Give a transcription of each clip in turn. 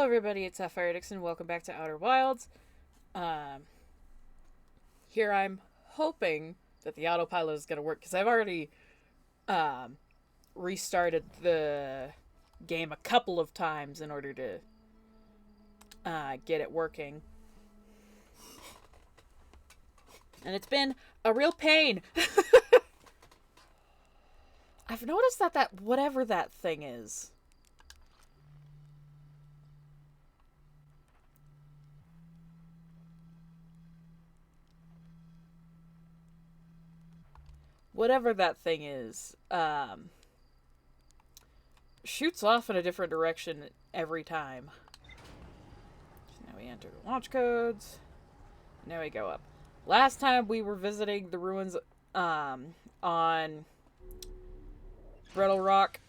everybody, it's Sapphire, and welcome back to Outer Wilds. Here I'm hoping that the autopilot is going to work, because I've already restarted the game a couple of times in order to get it working. And it's been a real pain. I've noticed that whatever that thing is. Whatever that thing is, shoots off in a different direction every time. So now we enter the launch codes. Now we go up. Last time we were visiting the ruins on Brittle Rock.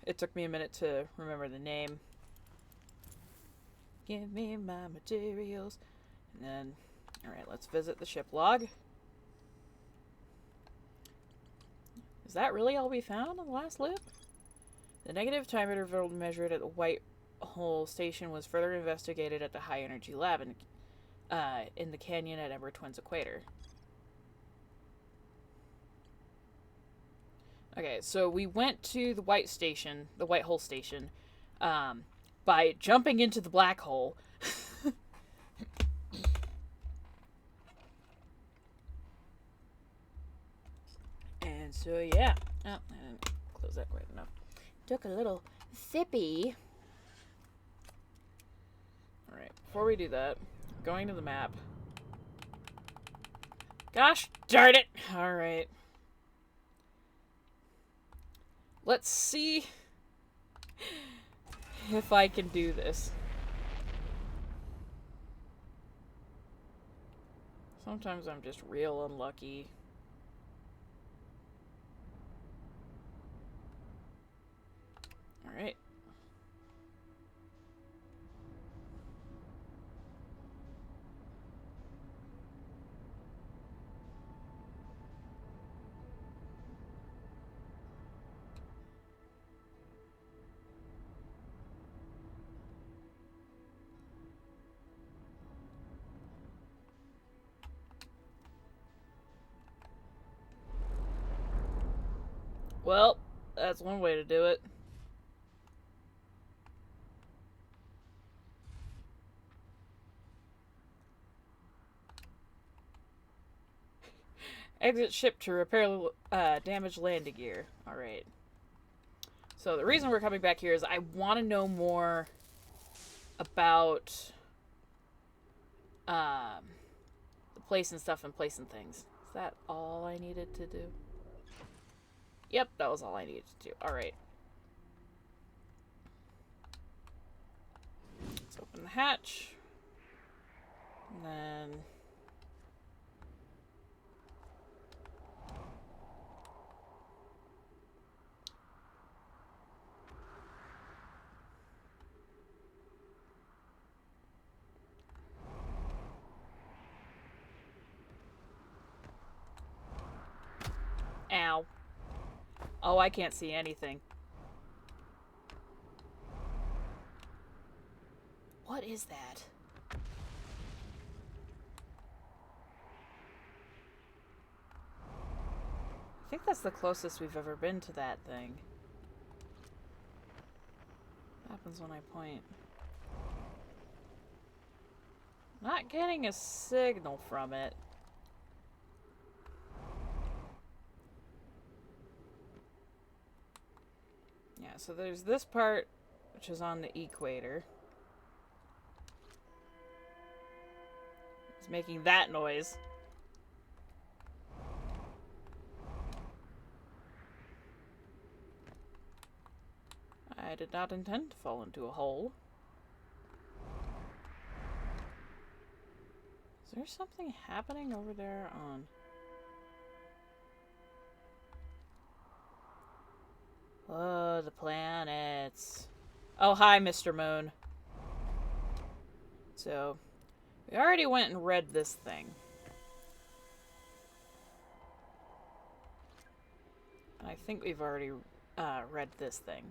It took me a minute to remember the name. Give me my materials. And then, alright, let's visit the ship log. Is that really all we found on the last loop? The negative time interval measured at the White Hole Station was further investigated at the High Energy Lab in the canyon at Ember Twins Equator. Okay, so we went to the White Hole Station, by jumping into the black hole. And so, yeah. Oh, I didn't close that quite enough. Took a little sippy. Alright, before we do that, going to the map. Gosh darn it! Alright. Let's see if I can do this. Sometimes I'm just real unlucky. Alright. Well, that's one way to do it. Exit ship to repair damaged landing gear. Alright. So the reason we're coming back here is I want to know more about the place and stuff and place and things. Is that all I needed to do? Yep, that was all I needed to do. Alright. Let's open the hatch. And then... Ow. Oh, I can't see anything. What is that? I think that's the closest we've ever been to that thing. What happens when I point? Not getting a signal from it. Yeah, so there's this part, which is on the equator. It's making that noise. I did not intend to fall into a hole. Is there something happening over there on... Oh, the planets. Oh, hi, Mr. Moon. So, we already went and read this thing. I think we've already read this thing.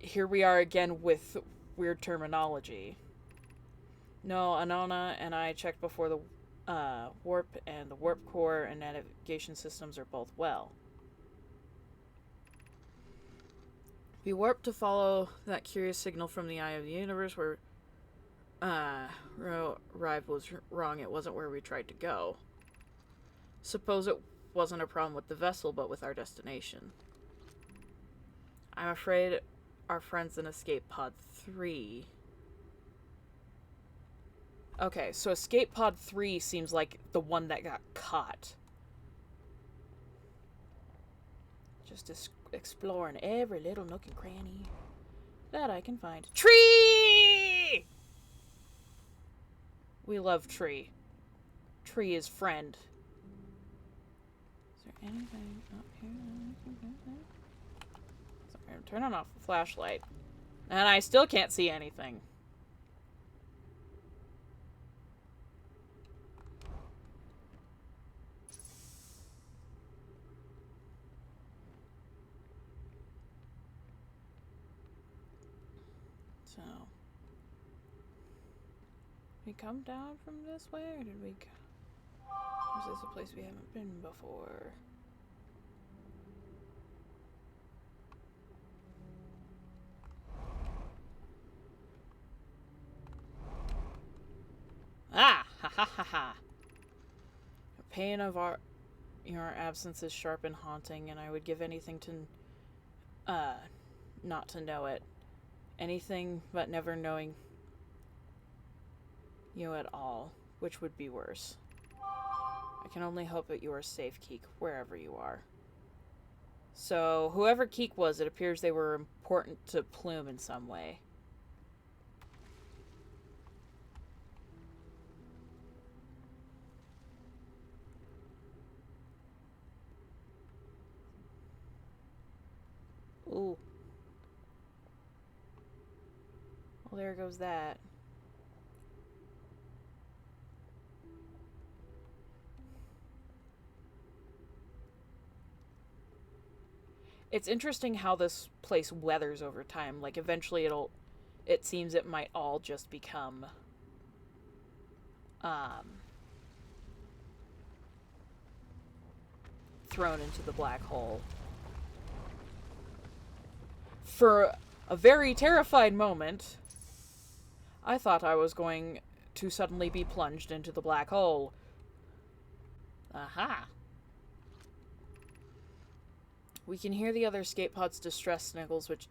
here we are again with weird terminology. No, Anona and I checked before the warp, and the warp core and navigation systems are both well. We warped to follow that curious signal from the eye of the universe where arrived was wrong. It wasn't where we tried to go. Suppose it wasn't a problem with the vessel, but with our destination. I'm afraid our friends in Escape Pod 3... Okay, so Escape Pod 3 seems like the one that got caught. Just exploring every little nook and cranny that I can find. Tree! We love Tree. Tree is friend. Is there anything up here? Sorry, I'm turning off the flashlight. And I still can't see anything. So, did we come down from this way, or did we go? Is this a place we haven't been before? Ah! Ha ha ha ha! The pain of your absence is sharp and haunting, and I would give anything to, not to know it. Anything but never knowing you at all, which would be worse. I can only hope that you are safe, Keek, wherever you are. So, whoever Keek was, it appears they were important to Plume in some way. Ooh. Well, there goes that. It's interesting how this place weathers over time. Like, eventually it seems it might all just become, thrown into the black hole. For a very terrified moment, I thought I was going to suddenly be plunged into the black hole. Aha! We can hear the other escape pods' distress sniggles, which...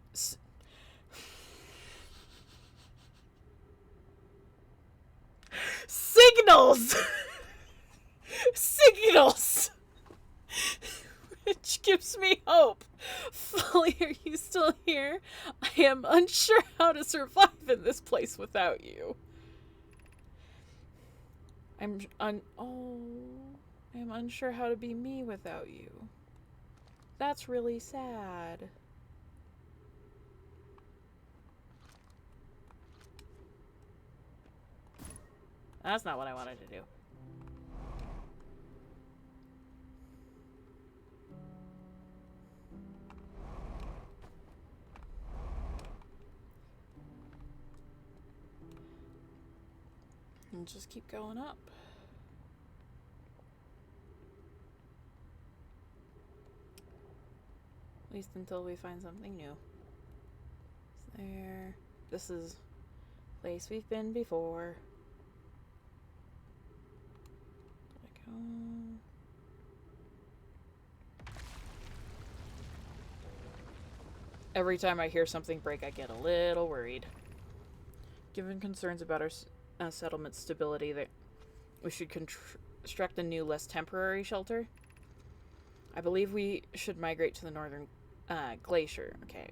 Signals! Signals! Which gives me hope. Folly, are you still here? I am unsure how to survive in this place without you. I am unsure how to be me without you. That's really sad. That's not what I wanted to do. And just keep going up. At least until we find something new. There. This is a place we've been before. There we go. Every time I hear something break, I get a little worried. Given concerns about our settlement stability, that we should construct a new, less temporary shelter. I believe we should migrate to the northern glacier. Okay.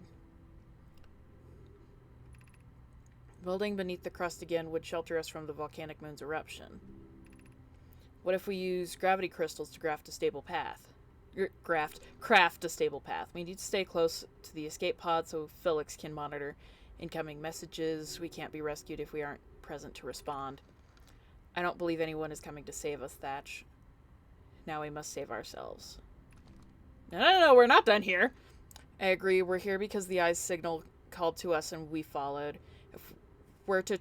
Building beneath the crust again would shelter us from the volcanic moon's eruption. What if we use gravity crystals to craft a stable path? Craft a stable path. We need to stay close to the escape pod so Felix can monitor incoming messages. We can't be rescued if we aren't present to respond. I don't believe anyone is coming to save us, Thatch. Now we must save ourselves. No, we're not done here. I agree, we're here because the eye's signal called to us and we followed. If we're to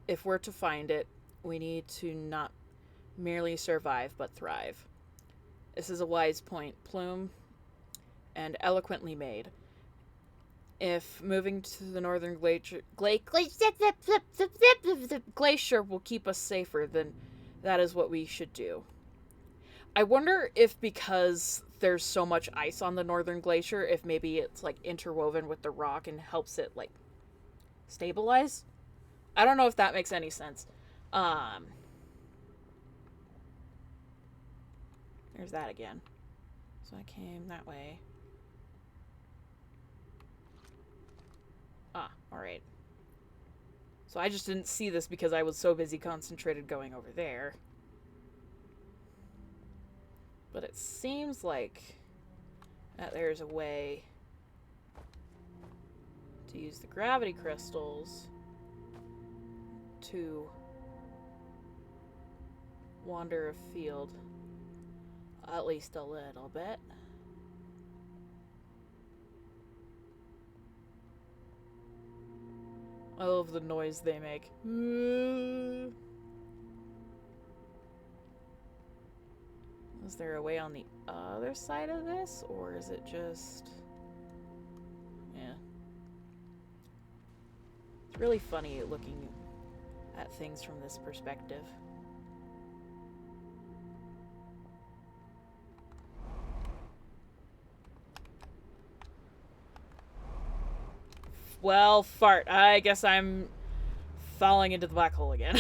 if we're to find it, we need to not merely survive but thrive. This is a wise point, Plume, and eloquently made. If moving to the northern glacier will keep us safer, then that is what we should do. I wonder if because there's so much ice on the northern glacier, if maybe it's like interwoven with the rock and helps it like stabilize. I don't know if that makes any sense. There's that again. So I came that way. Ah, alright. So I just didn't see this because I was so busy concentrated going over there. But it seems like that there's a way to use the gravity crystals to wander afield. At least a little bit. I love the noise they make. Is there a way on the other side of this? Or is it just... Yeah. It's really funny looking at things from this perspective. Well, fart. I guess I'm falling into the black hole again.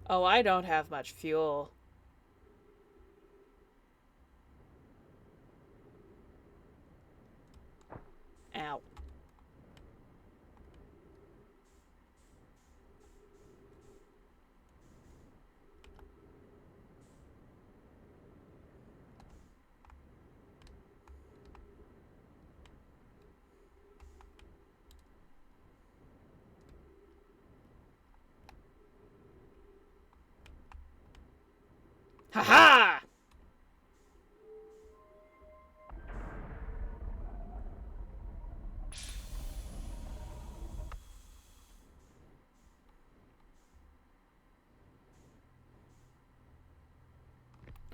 Oh, I don't have much fuel. Ow. Ha-ha!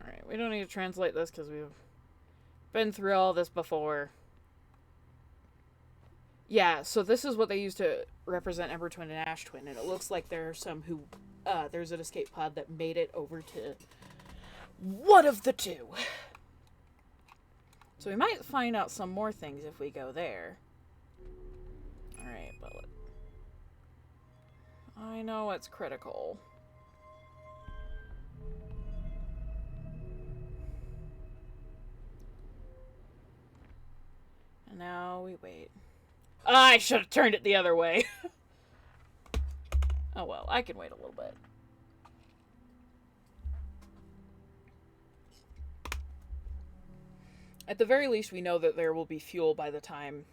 Alright, we don't need to translate this because we've been through all this before. Yeah, so this is what they use to represent Ember Twin and Ash Twin, and it looks like there are some who, there's an escape pod that made it over to one of the two. So we might find out some more things if we go there. Alright, but I know it's critical. And now we wait. I should have turned it the other way. Oh well, I can wait a little bit. At the very least, we know that there will be fuel by the time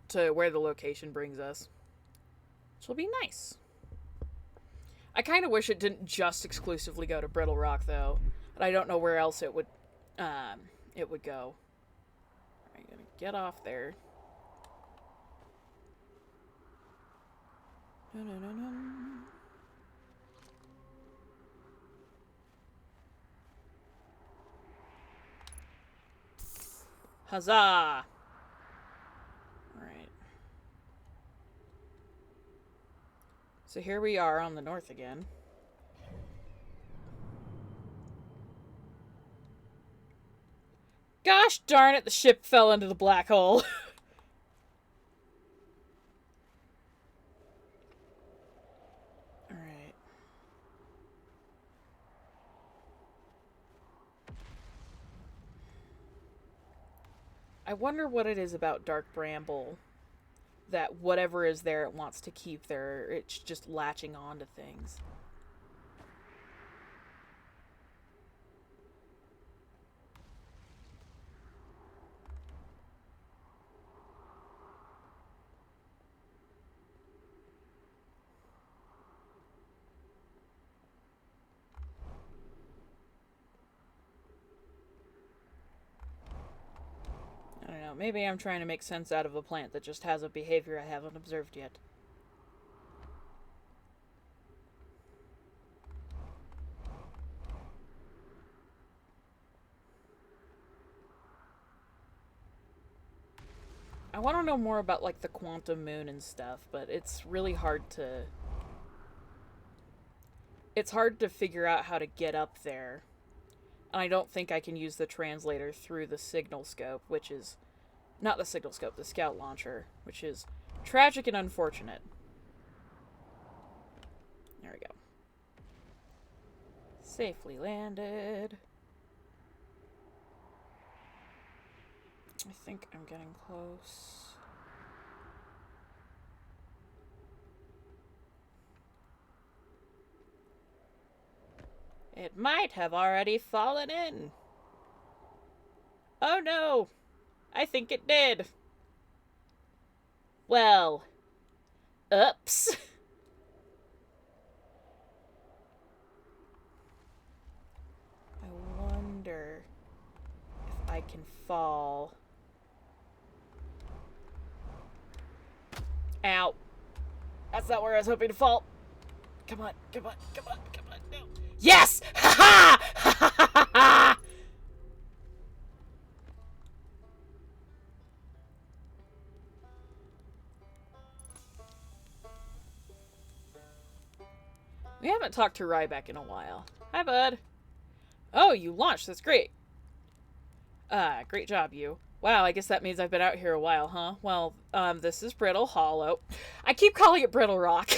to where the location brings us. Which will be nice. I kind of wish it didn't just exclusively go to Brittle Rock, though. And I don't know where else it would go. I'm gonna get off there. No. Huzzah! Alright. So here we are on the north again. Gosh darn it, the ship fell into the black hole. Alright. I wonder what it is about Dark Bramble that whatever is there it wants to keep there, it's just latching on to things. maybe I'm trying to make sense out of a plant that just has a behavior I haven't observed yet. I want to know more about, like, the quantum moon and stuff, but it's really hard to... It's hard to figure out how to get up there. And I don't think I can use the translator through the signal scope, which is... Not the signal scope, the scout launcher, which is tragic and unfortunate. There we go. Safely landed. I think I'm getting close. It might have already fallen in. Oh no! I think it did. Well, oops. I wonder if I can fall. Ow. That's not where I was hoping to fall. Come on, come on, come on, come on, no. Yes! Ha ha! Ha ha ha ha! We haven't talked to Ryback in a while. Hi, bud. Oh, you launched. That's great. Great job, you. Wow, I guess that means I've been out here a while, huh? Well, this is Brittle Hollow. I keep calling it Brittle Rock.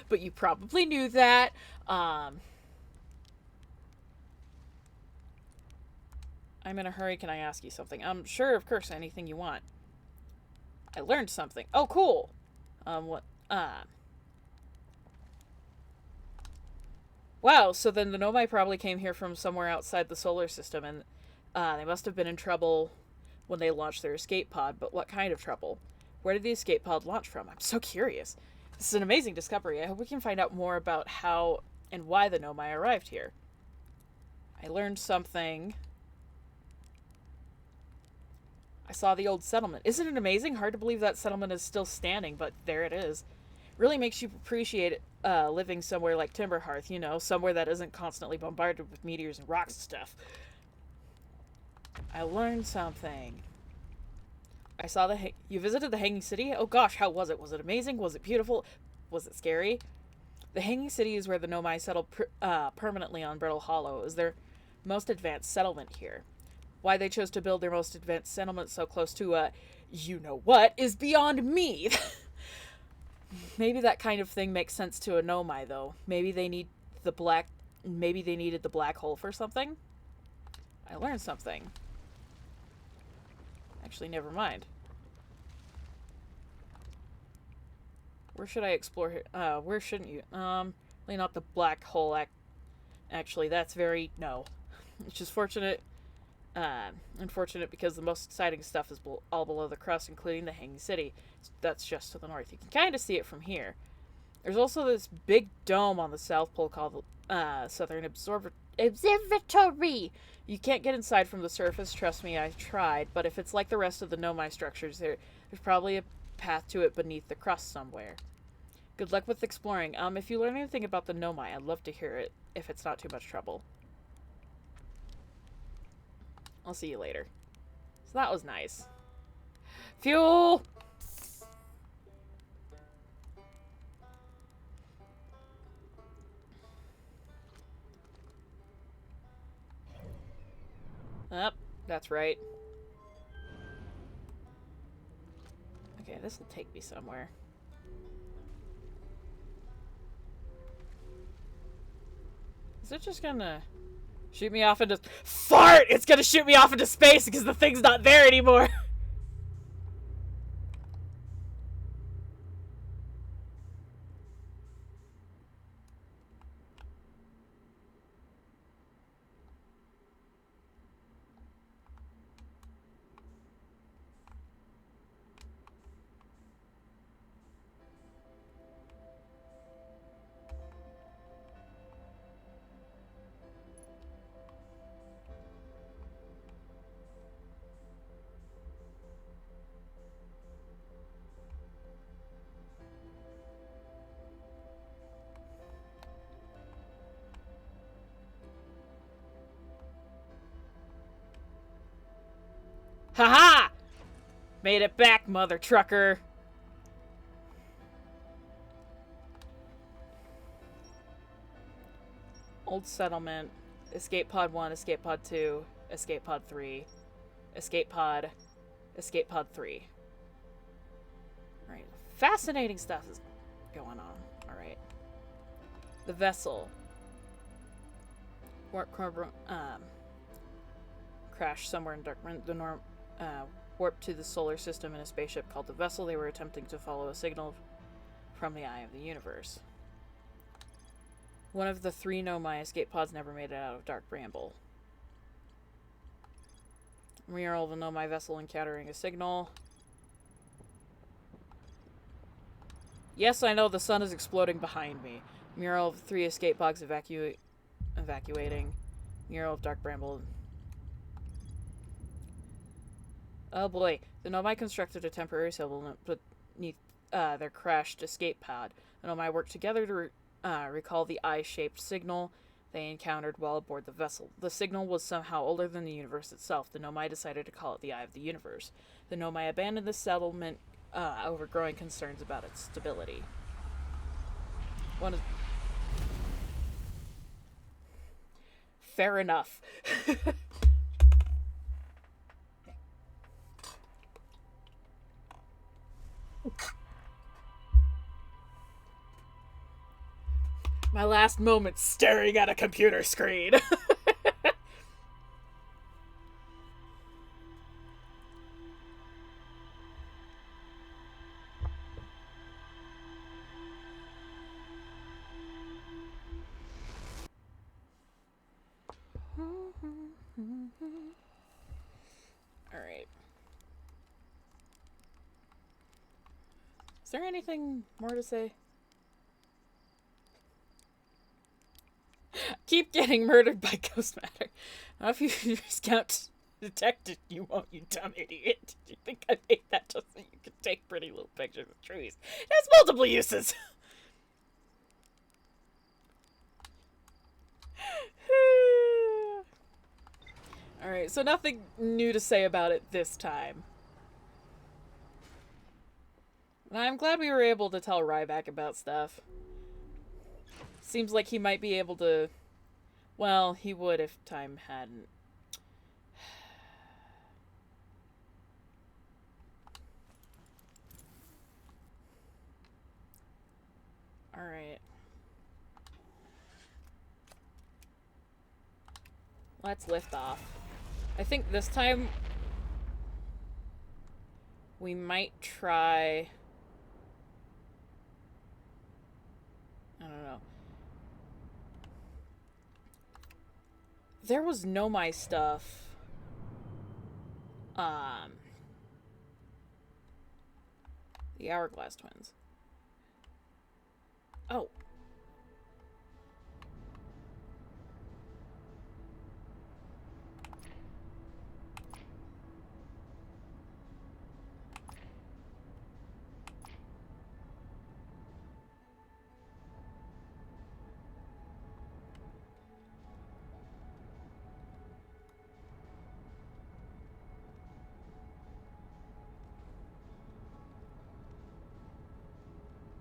But you probably knew that. I'm in a hurry. Can I ask you something? Sure, of course, anything you want. I learned something. Oh, cool. What? Wow, so then the Nomai probably came here from somewhere outside the solar system, and they must have been in trouble when they launched their escape pod, but what kind of trouble? Where did the escape pod launch from? I'm so curious. This is an amazing discovery. I hope we can find out more about how and why the Nomai arrived here. I learned something. I saw the old settlement. Isn't it amazing? Hard to believe that settlement is still standing, but there it is. Really makes you appreciate living somewhere like Timberhearth, you know, somewhere that isn't constantly bombarded with meteors and rocks and stuff. I learned something. I saw you visited the Hanging City? Oh gosh, how was it? Was it amazing? Was it beautiful? Was it scary? The Hanging City is where the Nomai settled permanently on Brittle Hollow. It was their most advanced settlement here. Why they chose to build their most advanced settlement so close to, you-know-what, is beyond me. Maybe that kind of thing makes sense to a Nomai, though. Maybe they needed the black hole for something? I learned something. Actually, never mind. Where should I explore here? Where shouldn't you? Really not the black hole. Actually, that's very... No. It's just fortunate... unfortunate because the most exciting stuff is all below the crust, including the Hanging City. That's just to the north. You can kind of see it from here. There's also this big dome on the South Pole called the Southern Observatory. You can't get inside from the surface, trust me, I've tried, but if it's like the rest of the Nomai structures, there's probably a path to it beneath the crust somewhere. Good luck with exploring. If you learn anything about the Nomai, I'd love to hear it, if it's not too much trouble. I'll see you later. So that was nice. Fuel! Up, that's right. Okay, this will take me somewhere. Is it just gonna shoot me off into... Fart! It's gonna shoot me off into space because the thing's not there anymore! Ha! Made it back, mother trucker. Old settlement. Escape pod 1, escape pod 2, escape pod 3, escape pod 3. Alright. Fascinating stuff is going on. Alright. The vessel. Crashed somewhere in warped to the solar system in a spaceship called the Vessel. They were attempting to follow a signal from the eye of the universe. One of the 3 Nomai escape pods never made it out of Dark Bramble. Mural of a Nomai vessel encountering a signal. Yes, I know the sun is exploding behind me. Mural of 3 escape pods evacuating. Mural of Dark Bramble. Oh boy. The Nomai constructed a temporary settlement beneath their crashed escape pod. The Nomai worked together to recall the eye-shaped signal they encountered while aboard the vessel. The signal was somehow older than the universe itself. The Nomai decided to call it the Eye of the Universe. The Nomai abandoned the settlement over growing concerns about its stability. Fair enough. My last moment staring at a computer screen. Alright. Is there anything more to say? Keep getting murdered by ghost matter. Now if you scout detected, you won't, you dumb idiot. Did you think I made that just so you could take pretty little pictures of trees? It has multiple uses. Alright, so nothing new to say about it this time. And I'm glad we were able to tell Ryback about stuff. Seems like he might be able to... Well, he would if time hadn't. Alright. Let's lift off. I think this time we might try... I don't know. There was Nomai stuff. The Hourglass Twins. Oh.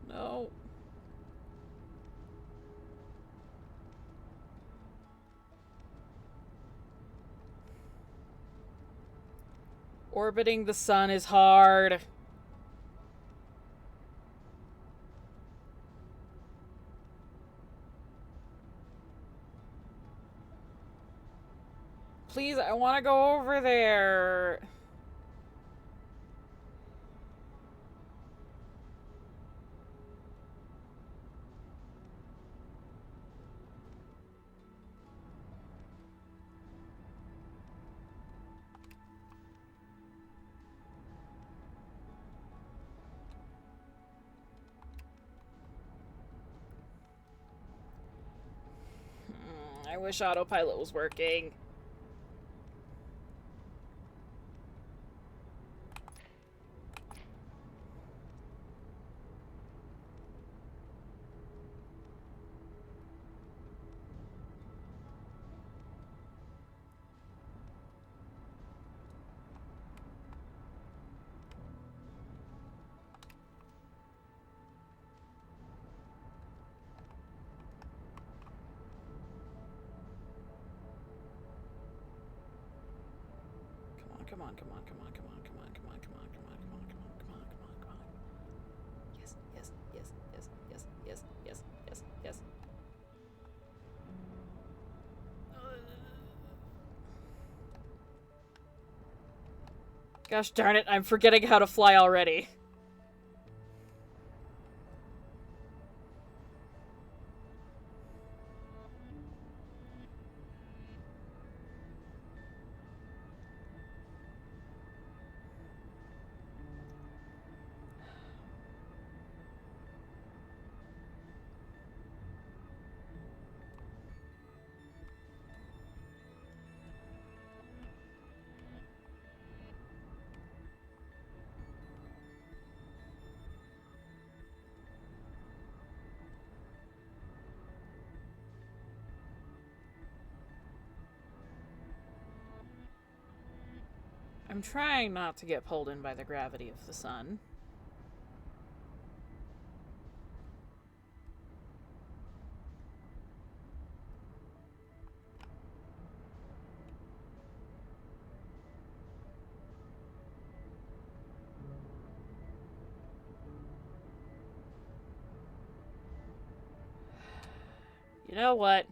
No. Orbiting the sun is hard. Please, I want to go over there. I wish autopilot was working. on, come on, come on, come on, come on, come on, come on, come on, come on, come on, come on, come on, come on. Yes, yes, yes, yes, yes, yes, yes, yes, yes. Gosh darn it, I'm forgetting how to fly already. I'm trying not to get pulled in by the gravity of the sun. You know what?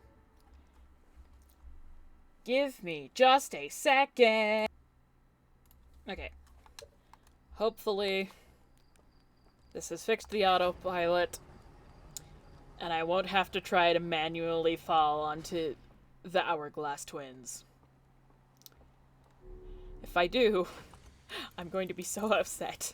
Give me just a second. Okay. Hopefully, this has fixed the autopilot, and I won't have to try to manually fall onto the Hourglass Twins. If I do, I'm going to be so upset.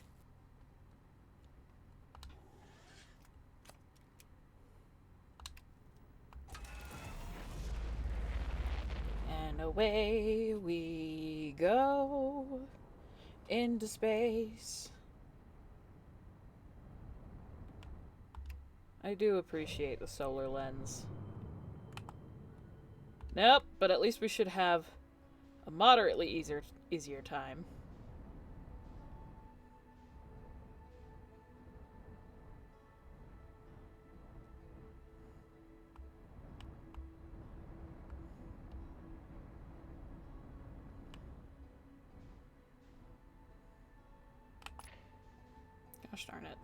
And away we go into space. I do appreciate the solar lens. Nope, but at least we should have a moderately easier time. Gosh darn it.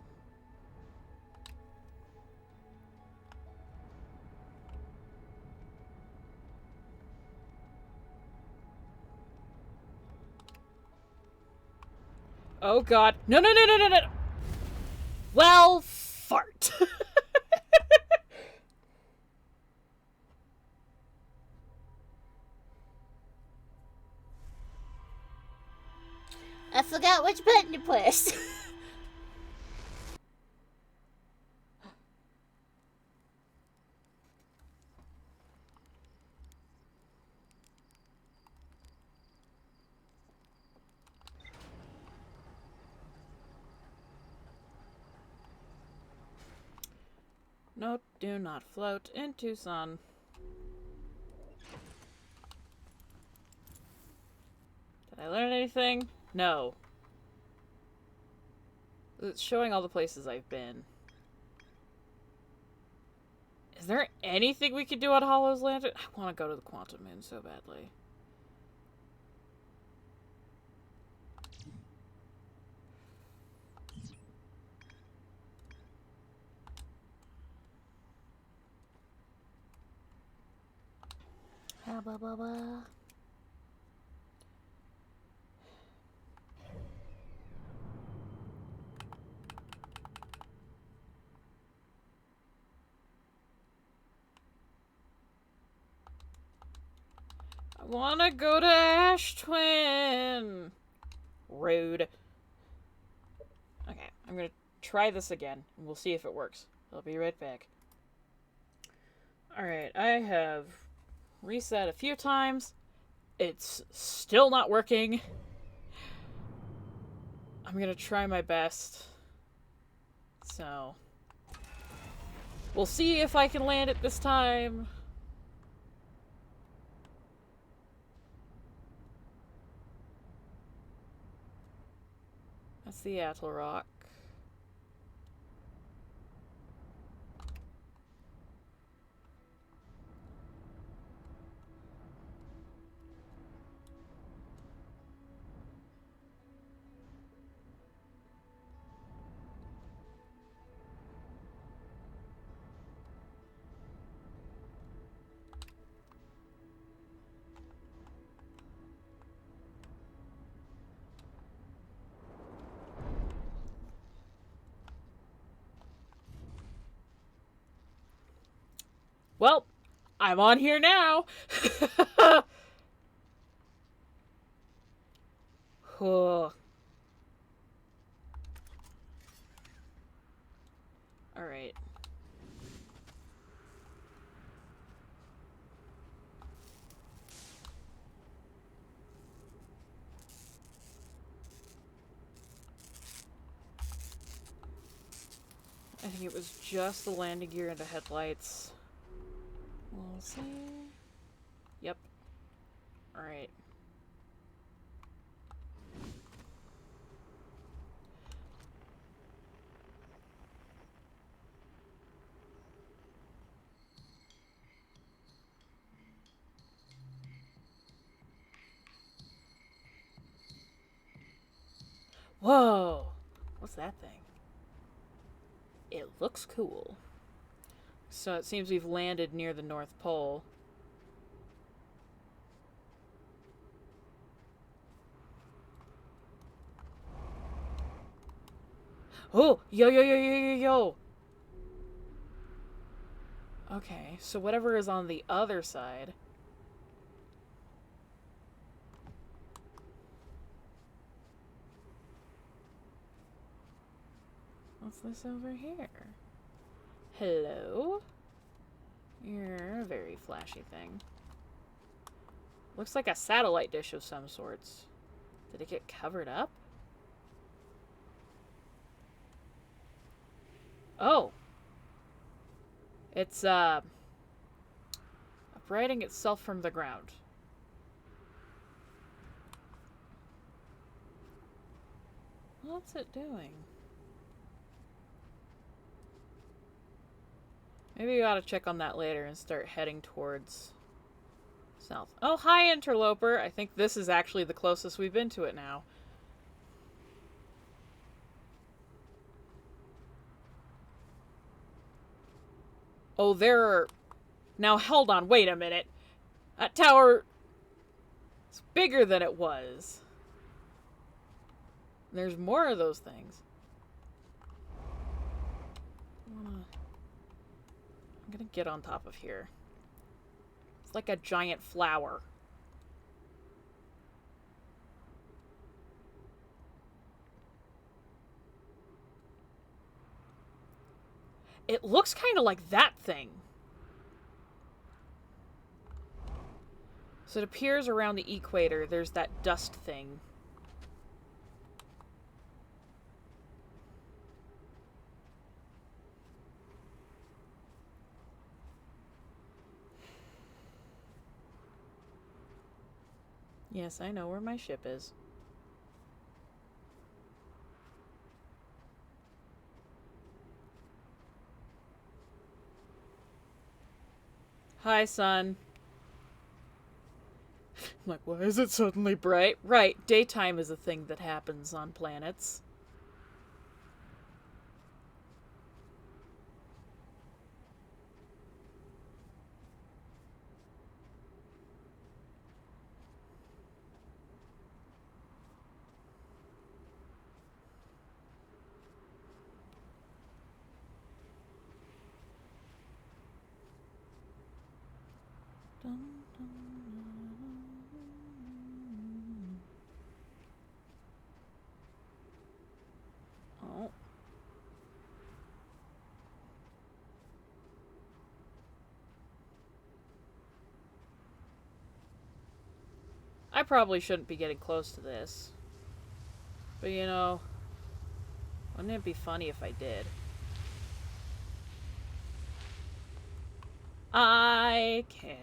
Oh god. No, no, no, no, no, no! Well, fart. I forgot which button to push. No, do not float into sun. Did I learn anything? No. It's showing all the places I've been. Is there anything we could do on Hollow's Lantern? I want to go to the Quantum Moon so badly. Ha ba ba ba. I want to go to Ash Twin. Rude. Okay, I'm going to try this again, and we'll see if it works. I'll be right back. Alright, I have reset a few times. It's still not working. I'm going to try my best. So, we'll see if I can land it this time. That's the Atoll Rock. Well, I'm on here now. All right. I think it was just the landing gear and the headlights. We'll see. Yep. Alright. Whoa! What's that thing? It looks cool. So it seems we've landed near the North Pole. Oh! Yo, yo, yo, yo, yo, yo! Okay, so whatever is on the other side... What's this over here? Hello? You're a very flashy thing. Looks like a satellite dish of some sorts. Did it get covered up? Oh! It's, uprighting itself from the ground. What's it doing? Maybe we ought to check on that later and start heading towards south. Oh, hi, interloper! I think this is actually the closest we've been to it now. Oh, there are... Now, hold on, wait a minute. That tower is bigger than it was. There's more of those things. I'm gonna get on top of here. It's like a giant flower. It looks kind of like that thing. So it appears around the equator, there's that dust thing. Yes, I know where my ship is. Hi, sun. Like, why is it suddenly bright? Right, daytime is a thing that happens on planets. Oh. I probably shouldn't be getting close to this. But you know, wouldn't it be funny if I did? I can't.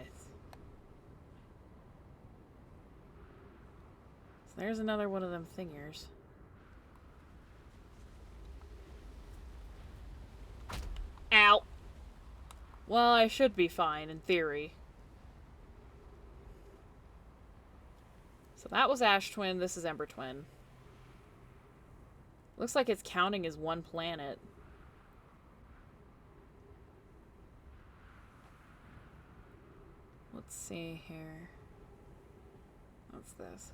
So there's another one of them thingers. Ow! Well, I should be fine, in theory. So that was Ash Twin, this is Ember Twin. Looks like it's counting as one planet. Let's see here. What's this?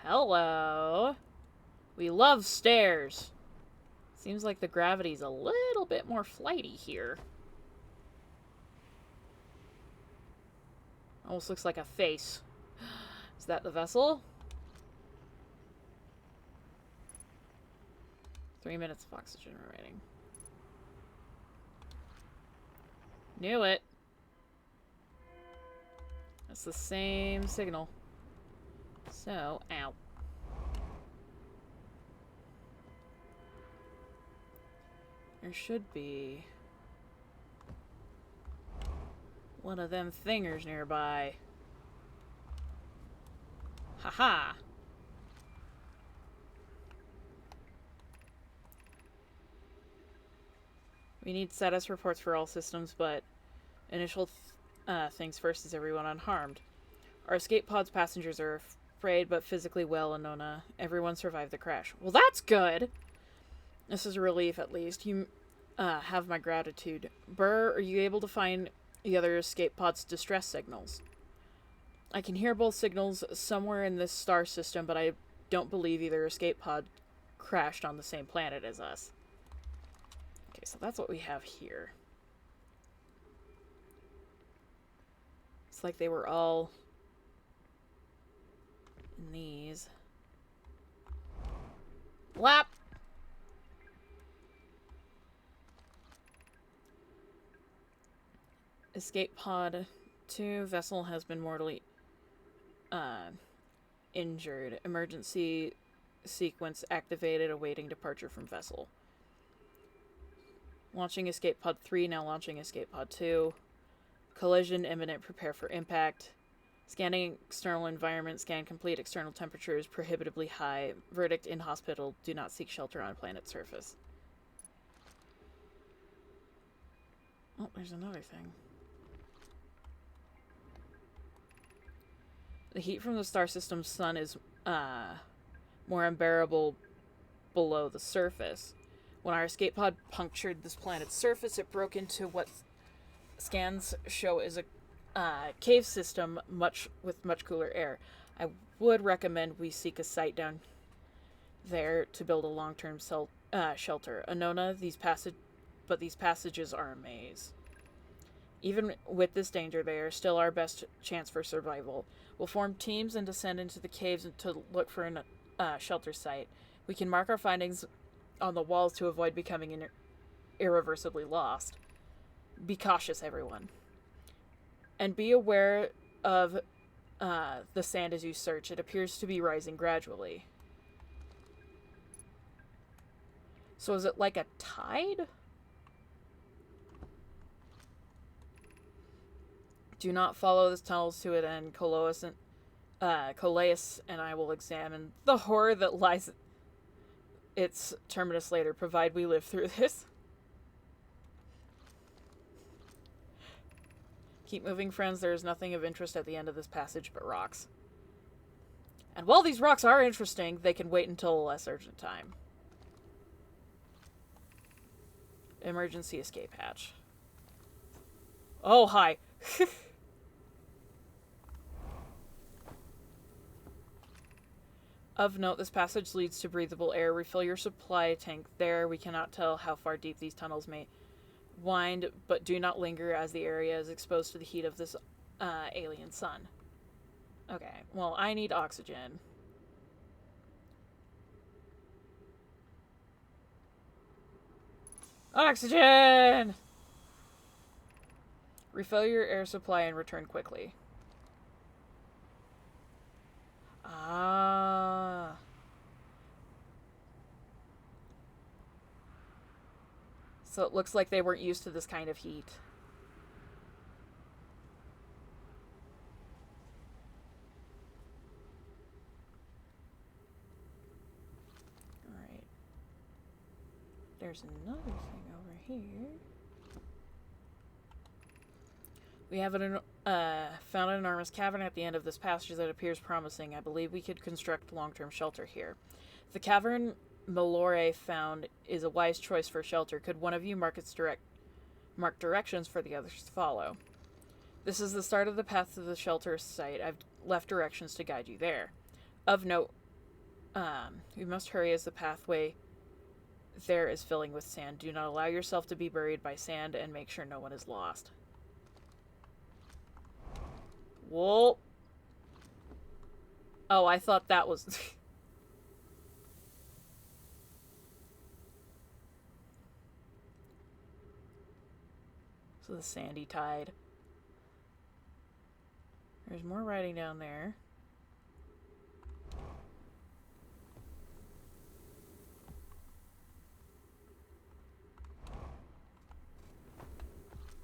Hello. We love stairs. Seems like the gravity's a little bit more flighty here. Almost looks like a face. Is that the vessel? 3 minutes of oxygen remaining. Knew it. That's the same signal. So, ow. There should be one of them thingers nearby. Haha. We need status reports for all systems, but initial things first. Is everyone unharmed? Our escape pod's passengers are afraid but physically well, Anona. Everyone survived the crash. Well, that's good. This is a relief, at least. You have my gratitude. Burr, are you able to find the other escape pod's distress signals? I can hear both signals somewhere in this star system, but I don't believe either escape pod crashed on the same planet as us. Okay, so that's what we have here. It's like they were all in these. Lap! Escape pod 2 vessel has been mortally injured. Emergency sequence activated, awaiting departure from vessel. Launching escape pod 3, now launching escape pod 2. Collision imminent, prepare for impact. Scanning external environment, scan complete, external temperature is prohibitively high. Verdict: in hospital, do not seek shelter on planet surface. Oh, there's another thing. The heat from the star system's sun is more unbearable below the surface. When our escape pod punctured this planet's surface, it broke into what scans show is a cave system with much cooler air. I would recommend we seek a site down there to build a long-term shelter. Anona, these passages are a maze. Even with this danger, they are still our best chance for survival. We'll form teams and descend into the caves to look for a shelter site. We can mark our findings on the walls to avoid becoming irreversibly lost. Be cautious, everyone. And be aware of the sand as you search. It appears to be rising gradually. So is it like a tide? Do not follow this tunnels to it end. Colaus and I will examine the horror that lies its terminus later, provide we live through this. Keep moving, friends. There is nothing of interest at the end of this passage but rocks. And while these rocks are interesting, they can wait until a less urgent time. Emergency escape hatch. Oh, hi. Of note, this passage leads to breathable air. Refill your supply tank there. We cannot tell how far deep these tunnels may wind, but do not linger as the area is exposed to the heat of this alien sun. Okay, well, I need oxygen. Oxygen! Refill your air supply and return quickly. Ah. So it looks like they weren't used to this kind of heat. Alright. There's another thing over here. We have found an enormous cavern at the end of this passage that appears promising. I believe we could construct long-term shelter here. The cavern Malore found is a wise choice for shelter. Could one of you mark directions for the others to follow? This is the start of the path to the shelter site. I've left directions to guide you there. Of note, we must hurry as the pathway there is filling with sand. Do not allow yourself to be buried by sand and make sure no one is lost. Whoa. Oh, I thought that was... So the sandy tide. There's more writing down there.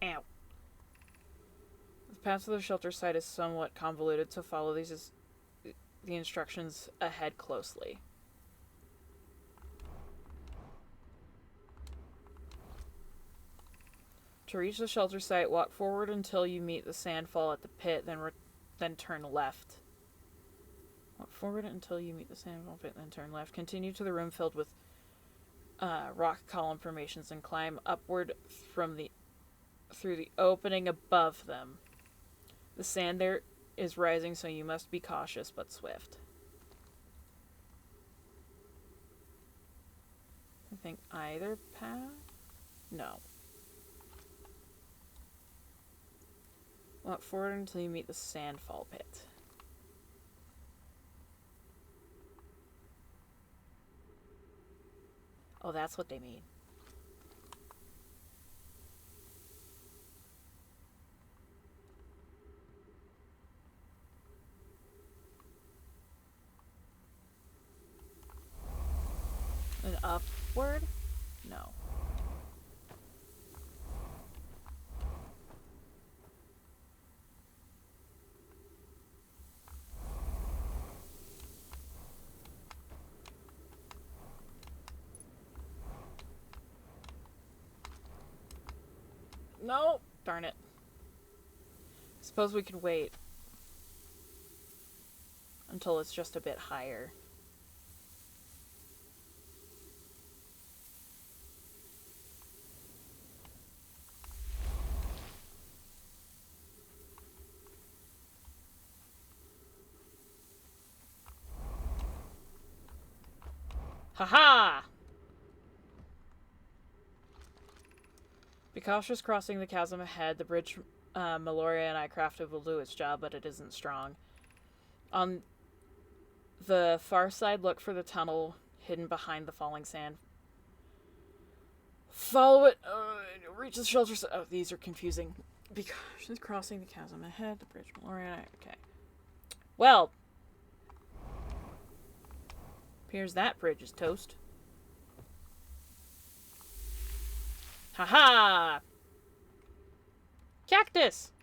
Ow. The path to the shelter site is somewhat convoluted, so follow the instructions ahead closely. To reach the shelter site, walk forward until you meet the sandfall at the pit, then turn left. Walk forward until you meet the sandfall pit, then turn left. Continue to the room filled with rock column formations and climb upward through the opening above them. The sand there is rising, so you must be cautious but swift. I think either path? No. Walk forward until you meet the sandfall pit. Oh, that's what they mean. And upward? No. No! Darn it. Suppose we could wait until it's just a bit higher. Haha! Be cautious crossing the chasm ahead. The bridge Meloria and I crafted will do its job, but it isn't strong. On the far side, look for the tunnel hidden behind the falling sand. Follow it. Reach the shelter. Oh, these are confusing. Be cautious crossing the chasm ahead. The bridge Meloria and I. Okay. Well, appears that bridge is toast. Haha! Cactus!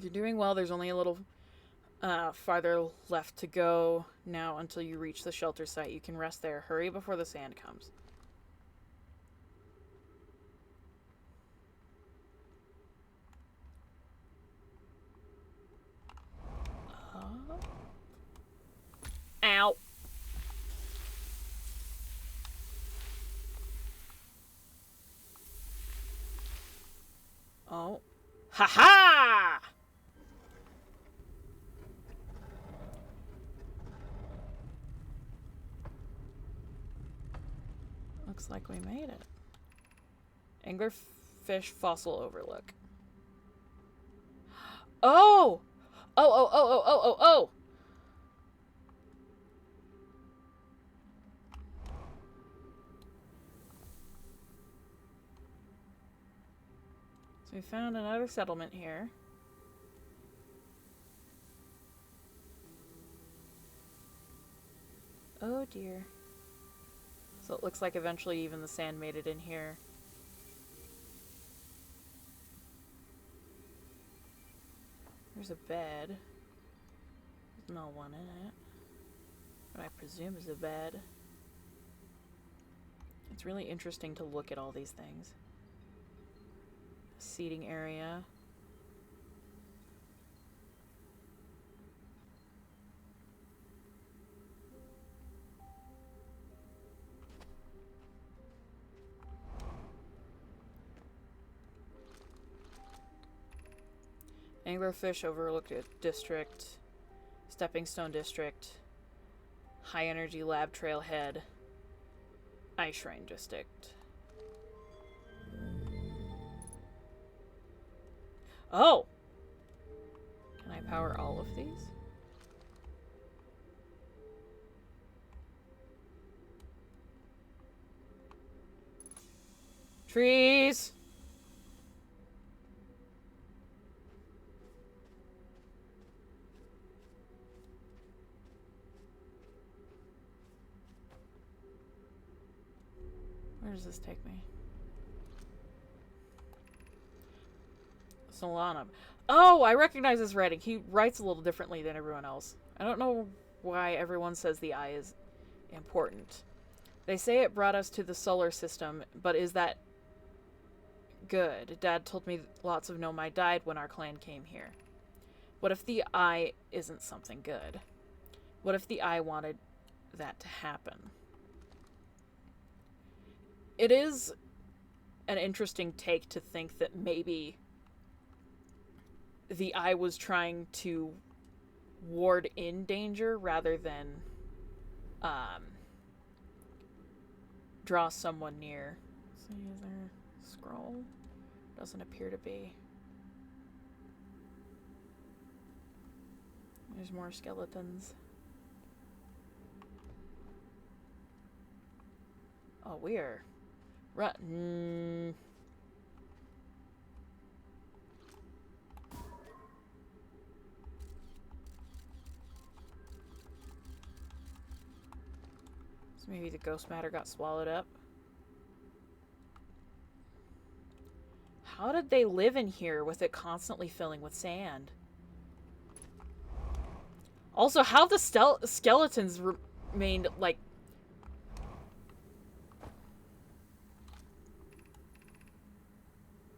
You're doing well. There's only a little farther left to go now until you reach the shelter site. You can rest there. Hurry before the sand comes. Ow! Oh. Ha-ha! Looks like we made it. Anglerfish fossil overlook. Oh! Oh! So we found another settlement here. Oh dear. So it looks like eventually even the sand made it in here. There's a bed. There's no one in it. What I presume is a bed. It's really interesting to look at all these things. Seating area. Anglerfish overlooked district. Stepping Stone district. High energy lab trailhead. Ice Shrine District. Oh! Can I power all of these? Trees! Where does this take me? Solana. Oh, I recognize his writing. He writes a little differently than everyone else. I don't know why everyone says the eye is important. They say it brought us to the solar system, but is that good? Dad told me lots of Nomai died when our clan came here. What if the eye isn't something good? What if the eye wanted that to happen? It is an interesting take to think that maybe the eye was trying to ward in danger rather than draw someone near. See, is there a scroll? Doesn't appear to be. There's more skeletons. Oh, we're run. So maybe the ghost matter got swallowed up. How did they live in here with it constantly filling with sand? Also, how the skeletons remained, like...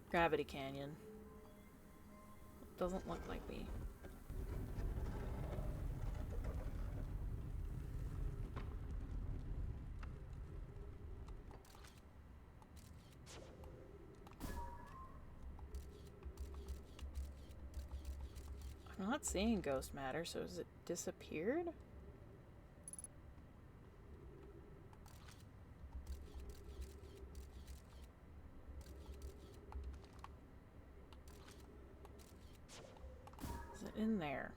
Gravity Canyon. Doesn't look like me. I'm not seeing ghost matter, so has it disappeared? Is it in there?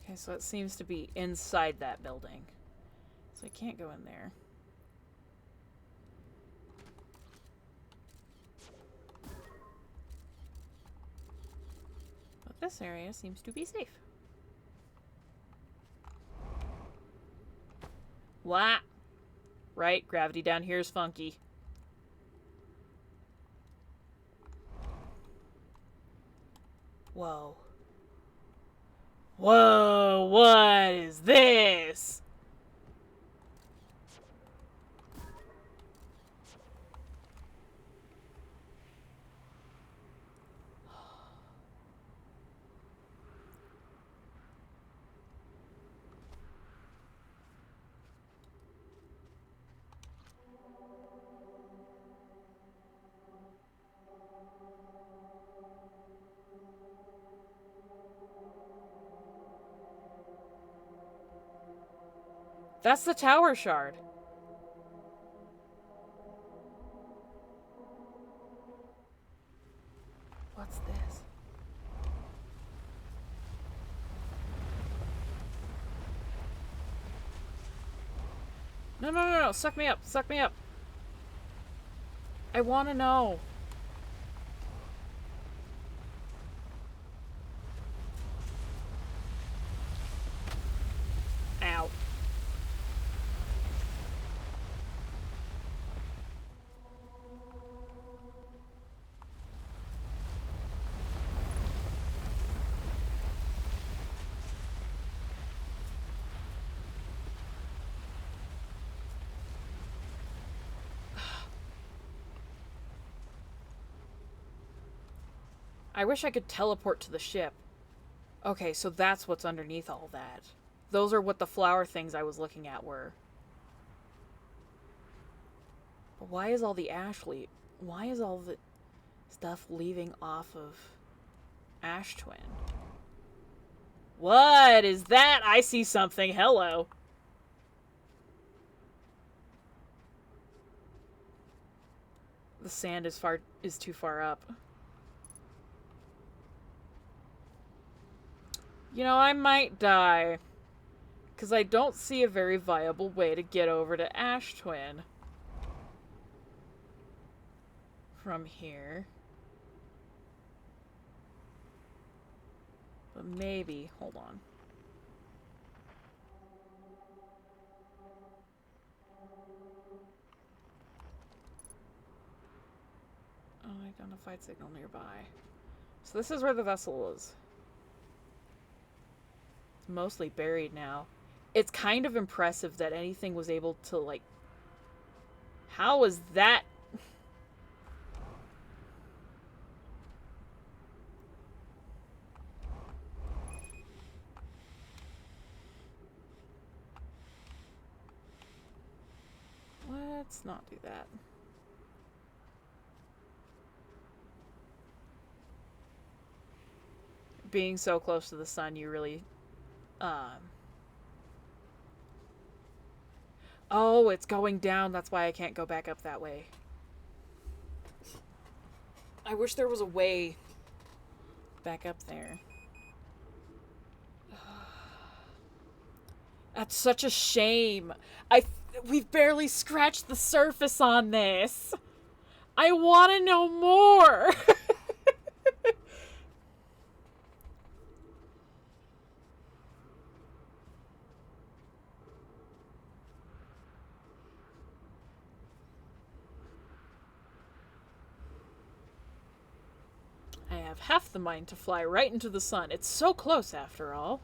Okay, so it seems to be inside that building. So I can't go in there. But this area seems to be safe. What? Right, gravity down here is funky. Whoa. Whoa, what is this? That's the tower shard. What's this? No, no, no, no. Suck me up. Suck me up. I want to know. Ow. I wish I could teleport to the ship. Okay, so that's what's underneath all that. Those are what the flower things I was looking at were. But why is all the ash why is all the stuff leaving off of Ash Twin. What is that? I see something. Hello. The sand is too far up. You know, I might die. Because I don't see a very viable way to get over to Ash Twin. From here. But maybe. Hold on. Unidentified signal nearby. So this is where the vessel is. It's mostly buried now. It's kind of impressive that anything was able to, like... How was that... Let's not do that. Being so close to the sun, you really... Oh, it's going down. That's why I can't go back up that way. I wish there was a way back up there. That's such a shame. We've barely scratched the surface on this. I want to know more. I have half the mind to fly right into the sun. It's so close after all.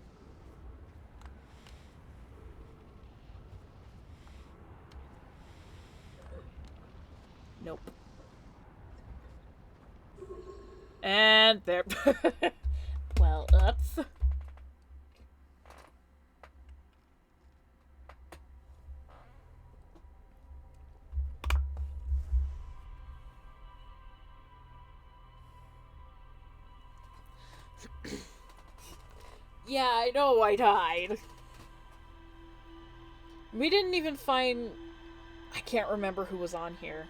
Nope. And there. Well, oops. Yeah, I know I died. We didn't even find... I can't remember who was on here.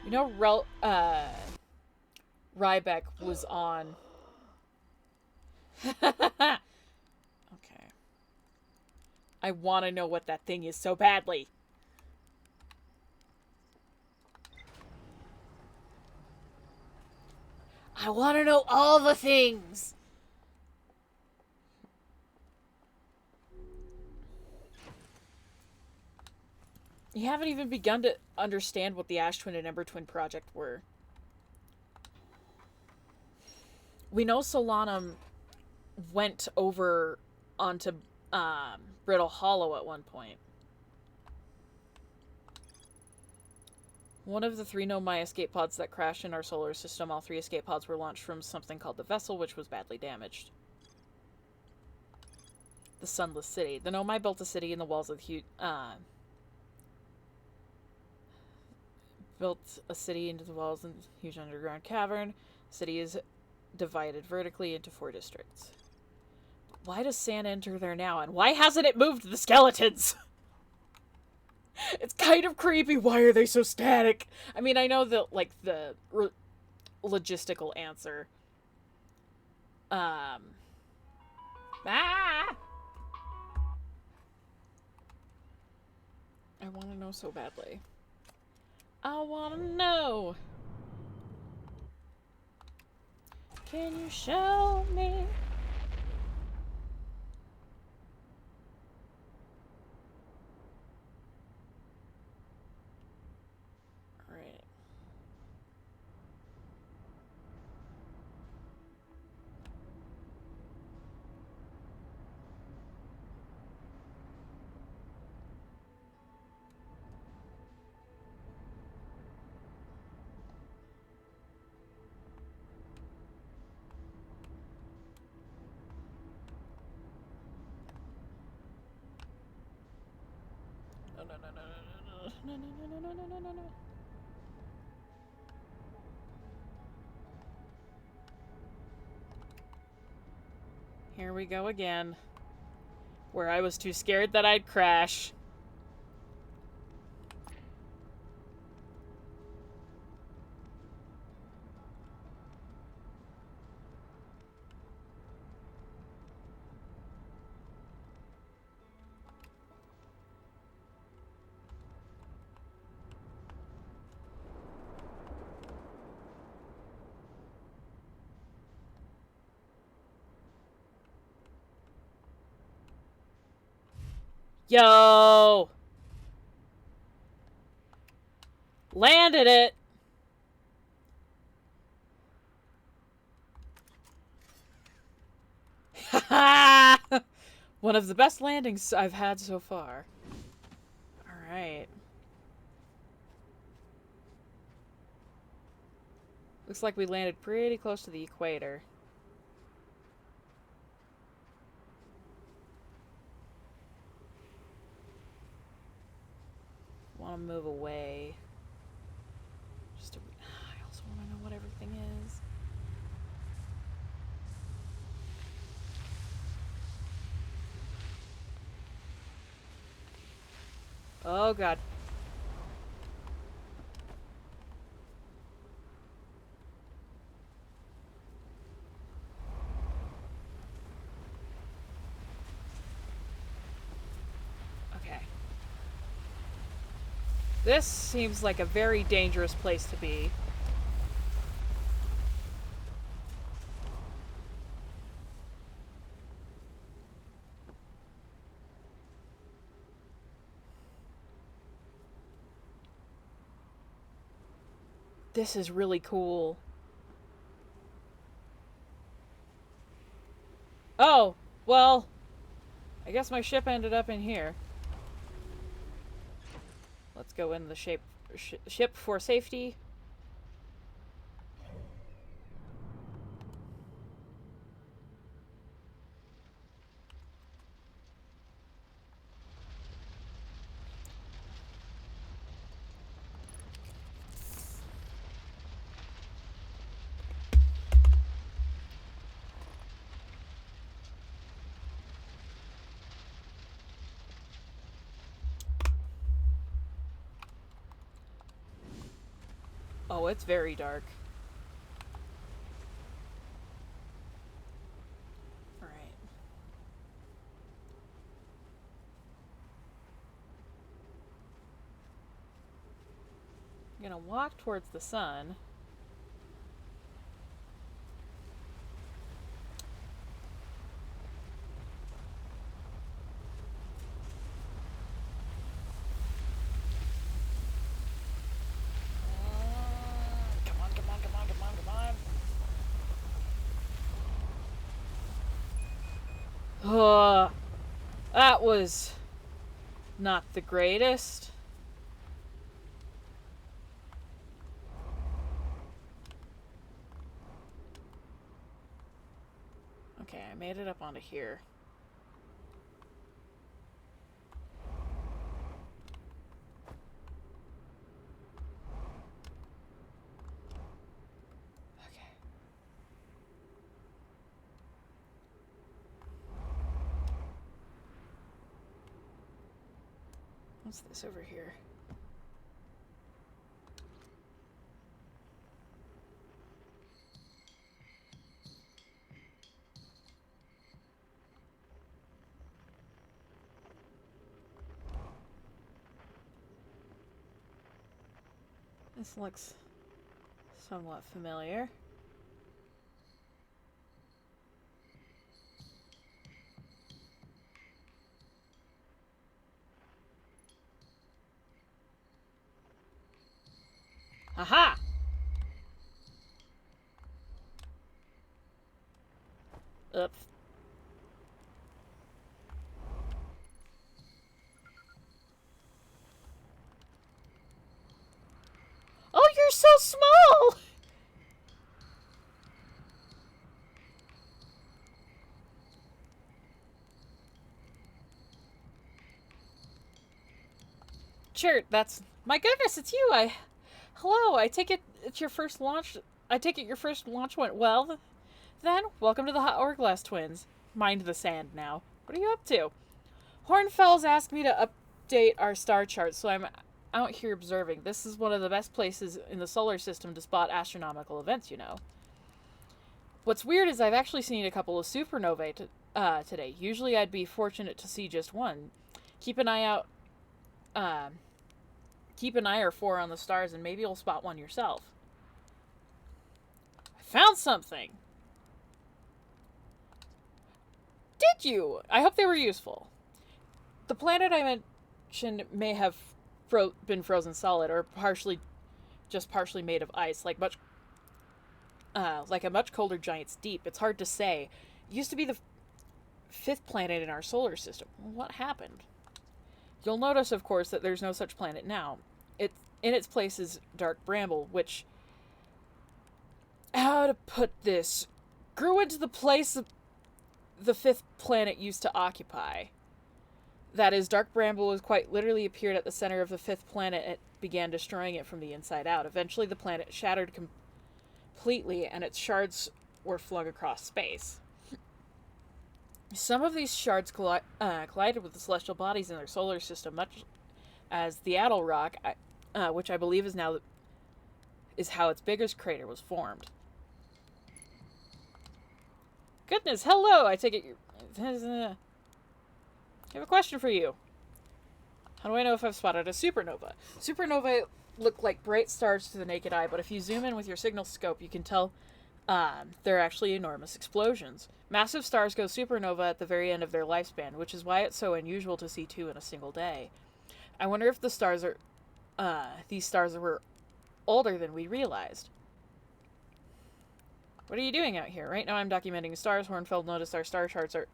You know, Rybeck was on. Okay. I want to know what that thing is so badly. I want to know all the things. You haven't even begun to understand what the Ash Twin and Ember Twin project were. We know Solanum went over onto Brittle Hollow at one point. One of the 3 Nomai escape pods that crashed in our solar system, all 3 escape pods were launched from something called the Vessel, which was badly damaged. The Sunless City. The Nomai built a city in the walls of the built a city into the walls of a huge underground cavern. The city is divided vertically into 4 districts. Why does sand enter there now? And why hasn't it moved the skeletons? It's kind of creepy. Why are they so static? I mean, I know that, like, the logistical answer. Ah! I want to know so badly. I want to know. Can you show me? Right. No. Here we go again. Where I was too scared that I'd crash. Yo! Landed it! One of the best landings I've had so far. Alright. Looks like we landed pretty close to the equator. Want to move away. I also want to know what everything is. Oh god. Okay. This seems like a very dangerous place to be. This is really cool. Oh, well, I guess my ship ended up in here. Let's go in the ship for safety. Oh, it's very dark. Alright. I'm gonna walk towards the sun. That was not the greatest. Okay, I made it up onto here. What's this over here? This looks somewhat familiar. Aha! Oops. Oh, you're so small! Sure, that's... My goodness, it's you! Hello, I take it it's your first launch... I take it your first launch went well? Then, welcome to the Hot Hourglass Twins. mind the sand now. What are you up to? Hornfels asked me to update our star chart, so I'm out here observing. This is one of the best places in the solar system to spot astronomical events, you know. What's weird is I've actually seen a couple of supernovae today. Usually I'd be fortunate to see just one. Keep an eye out. Keep an eye or four on the stars, and maybe you'll spot one yourself. I found something! Did you? I hope they were useful. The planet I mentioned may have been frozen solid, or partially made of ice, like a much colder giant's deep. It's hard to say. It used to be the fifth planet in our solar system. What happened? You'll notice, of course, that there's no such planet now. In its place is dark bramble, which, how to put this, grew into the place the fifth planet used to occupy. That is, dark bramble has quite literally appeared at the center of the fifth planet and began destroying it from the inside out. Eventually the planet shattered completely and its shards were flung across space. Some of these shards collided with the celestial bodies in their solar system, much as the Addle Rock, which I believe is how its biggest crater was formed. Goodness, hello! I take it I have a question for you. How do I know if I've spotted a supernova? Supernovae look like bright stars to the naked eye, but if you zoom in with your signal scope, you can tell they're actually enormous explosions. Massive stars go supernova at the very end of their lifespan, which is why it's so unusual to see two in a single day. I wonder if these stars were older than we realized. What are you doing out here? Right now I'm documenting stars. Hornfeld noticed our star charts are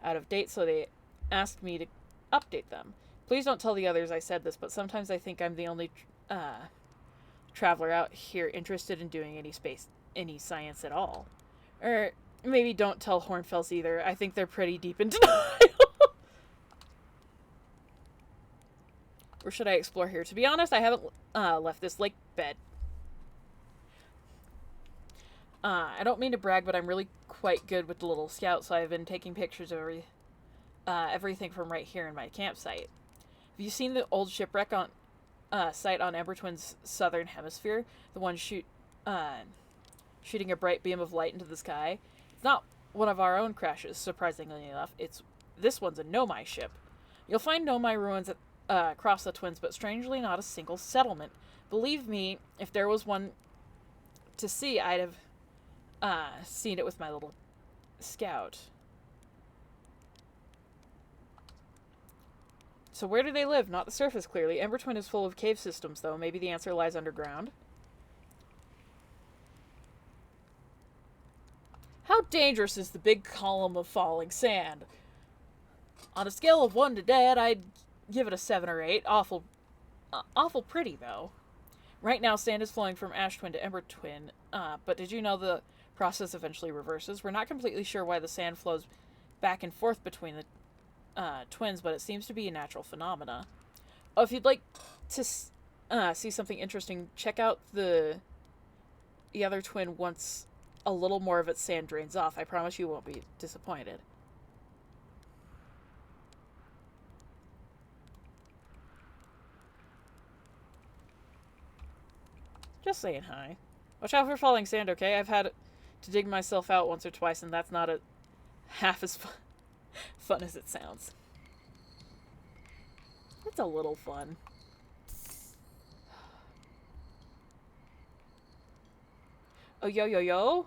out of date, so they asked me to update them. Please don't tell the others I said this, but sometimes I think I'm the only traveler out here interested in doing any science at all. Or maybe don't tell Hornfels either. I think they're pretty deep in denial. Or should I explore here? To be honest, I haven't left this lake bed. I don't mean to brag, but I'm really quite good with the little scout, so I've been taking pictures of everything from right here in my campsite. Have you seen the old shipwreck on site on Ember Twin's southern hemisphere? The one shooting a bright beam of light into the sky? It's not one of our own crashes, surprisingly enough. This one's a Nomai ship. You'll find Nomai ruins across the Twins, but strangely not a single settlement. Believe me, if there was one to see, I'd have seen it with my little scout. So where do they live? Not the surface, clearly. Ember Twin is full of cave systems, though. Maybe the answer lies underground. How dangerous is the big column of falling sand? On a scale of 1 to dead, I'd give it a 7 or 8. Awful pretty, though. Right now, sand is flowing from Ash Twin to Ember Twin, but did you know the process eventually reverses? We're not completely sure why the sand flows back and forth between the twins, but it seems to be a natural phenomena. Oh, if you'd like to see something interesting, check out the other twin once a little more of its sand drains off. I promise you won't be disappointed. Just saying hi. Watch out for falling sand, okay? I've had to dig myself out once or twice, and that's not half as fun as it sounds. It's a little fun. Oh, yo, yo, yo.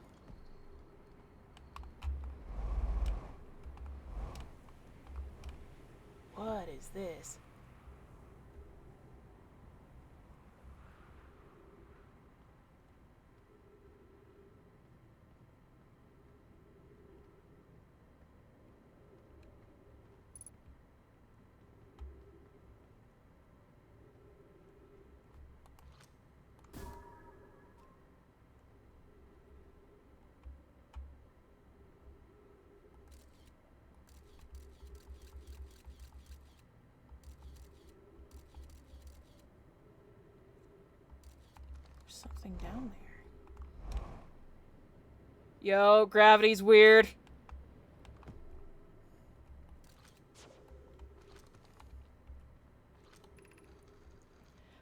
What is this? Something down there. Yo, gravity's weird.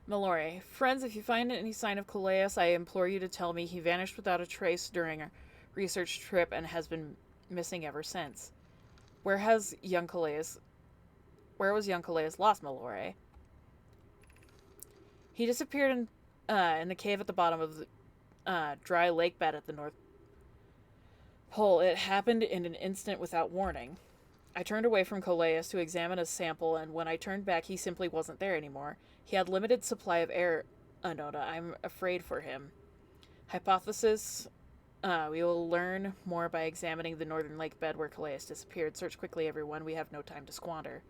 Mallory. Friends, if you find any sign of Calais, I implore you to tell me. He vanished without a trace during a research trip and has been missing ever since. Where has young Calais... Where was young Calais lost, Mallory? He disappeared in the cave at the bottom of the dry lake bed at the North Pole. It happened in an instant without warning. I turned away from Calais to examine a sample, and when I turned back, he simply wasn't there anymore. He had limited supply of air, Anoda. I'm afraid for him. Hypothesis: we will learn more by examining the northern lake bed where Calais disappeared. Search quickly, everyone. We have no time to squander.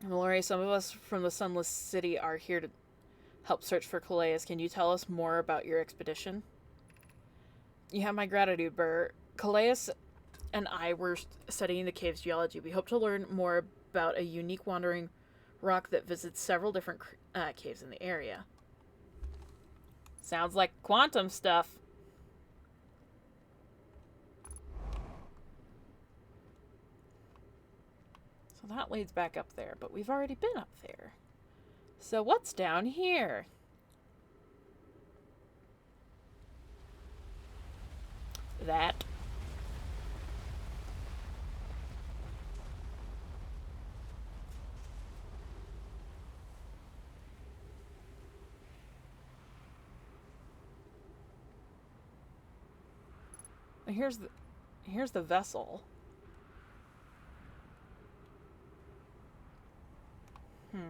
Mallory, some of us from the Sunless City are here to help search for Calais. Can you tell us more about your expedition? You have my gratitude, Burr. Calais and I were studying the cave's geology. We hope to learn more about a unique wandering rock that visits several different caves in the area. Sounds like quantum stuff. So that leads back up there, but we've already been up there. So what's down here? That. Here's the vessel. It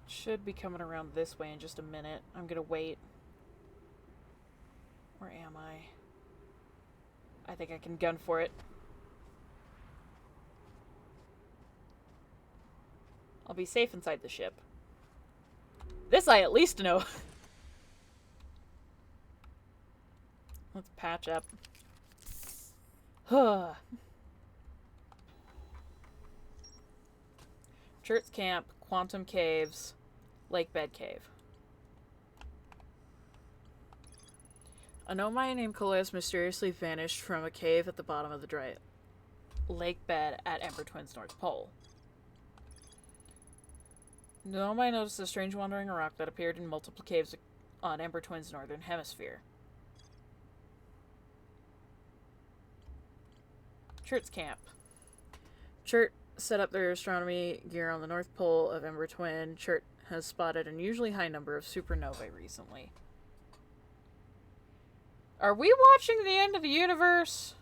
should be coming around this way in just a minute. I'm gonna wait. Where am I? I think I can gun for it. I'll be safe inside the ship. This I at least know. Let's patch up. Church Camp, Quantum Caves, Lake Bed Cave. A nomai named Calais mysteriously vanished from a cave at the bottom of the dry lake bed at Ember Twin's North Pole. Nomai noticed a strange wandering rock that appeared in multiple caves on Ember Twin's northern hemisphere. Church Camp. Churt set up their astronomy gear on the North Pole of Ember Twin. Churt has spotted an unusually high number of supernovae recently. Are we watching the end of the universe?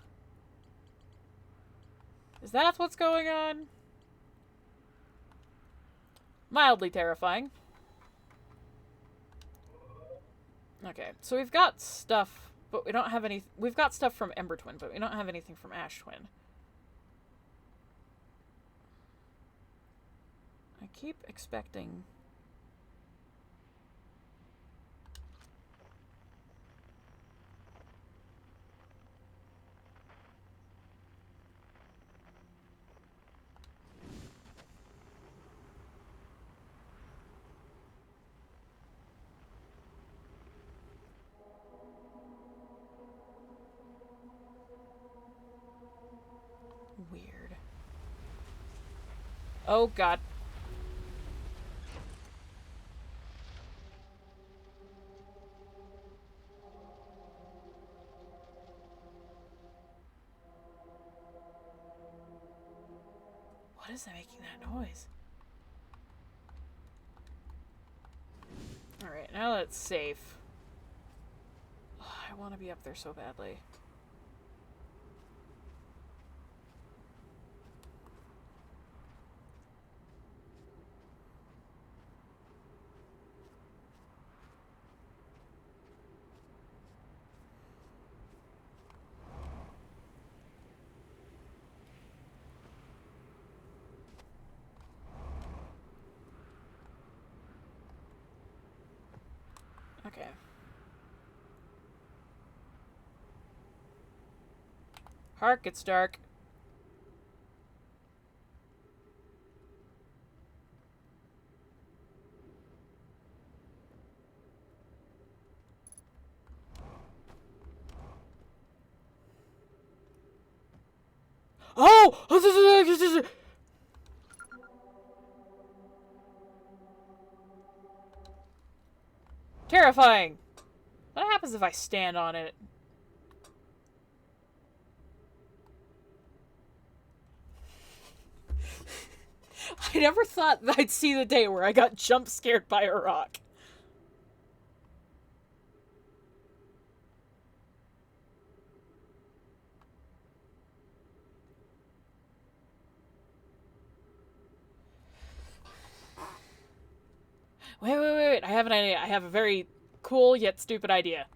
Is that what's going on? Mildly terrifying. Okay, so we've got stuff, but we don't have any... We've got stuff from Ember Twin, but we don't have anything from Ash Twin. I keep expecting... Weird. Oh, God. What is making that noise? Alright, now that it's safe. Oh, I want to be up there so badly. Okay. Hark, it's dark. Oh! Terrifying! What happens if I stand on it? I never thought that I'd see the day where I got jump scared by a rock. Wait. I have an idea. I have a very cool yet stupid idea.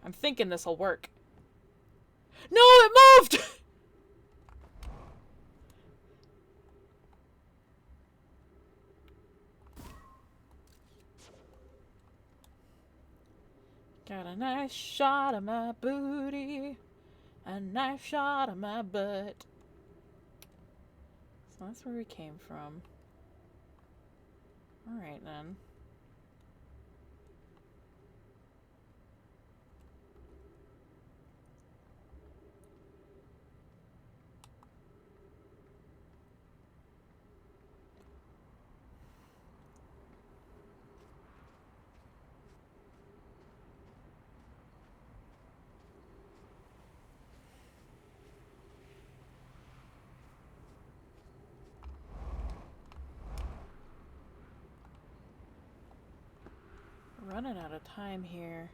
I'm thinking this'll work. No, it moved! Got a nice shot of my booty. A nice shot of my butt. So that's where we came from. Alright then. Running out of time here.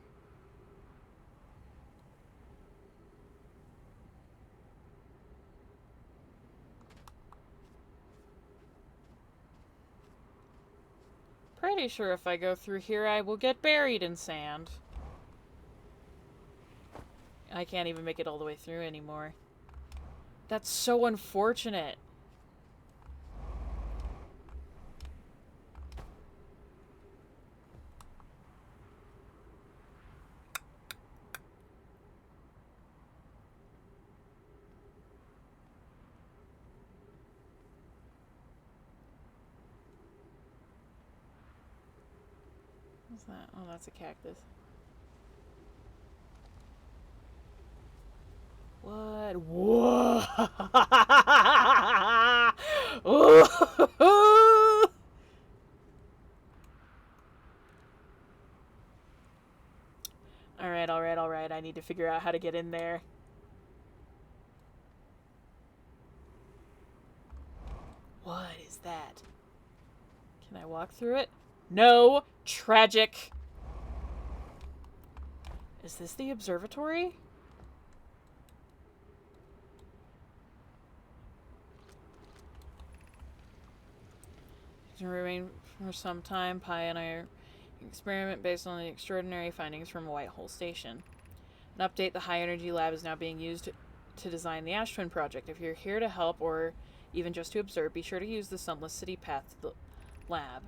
Pretty sure if I go through here I will get buried in sand. I can't even make it all the way through anymore. That's so unfortunate. What's that? Oh, that's a cactus. What? Whoa! Alright. I need to figure out how to get in there. What is that? Can I walk through it? No! Tragic! Is this the observatory? To remain for some time, Pi and I experiment based on the extraordinary findings from Whitehole Station. An update, the High Energy Lab is now being used to design the Ash Twin project. If you're here to help or even just to observe, be sure to use the Sunless City path to the lab.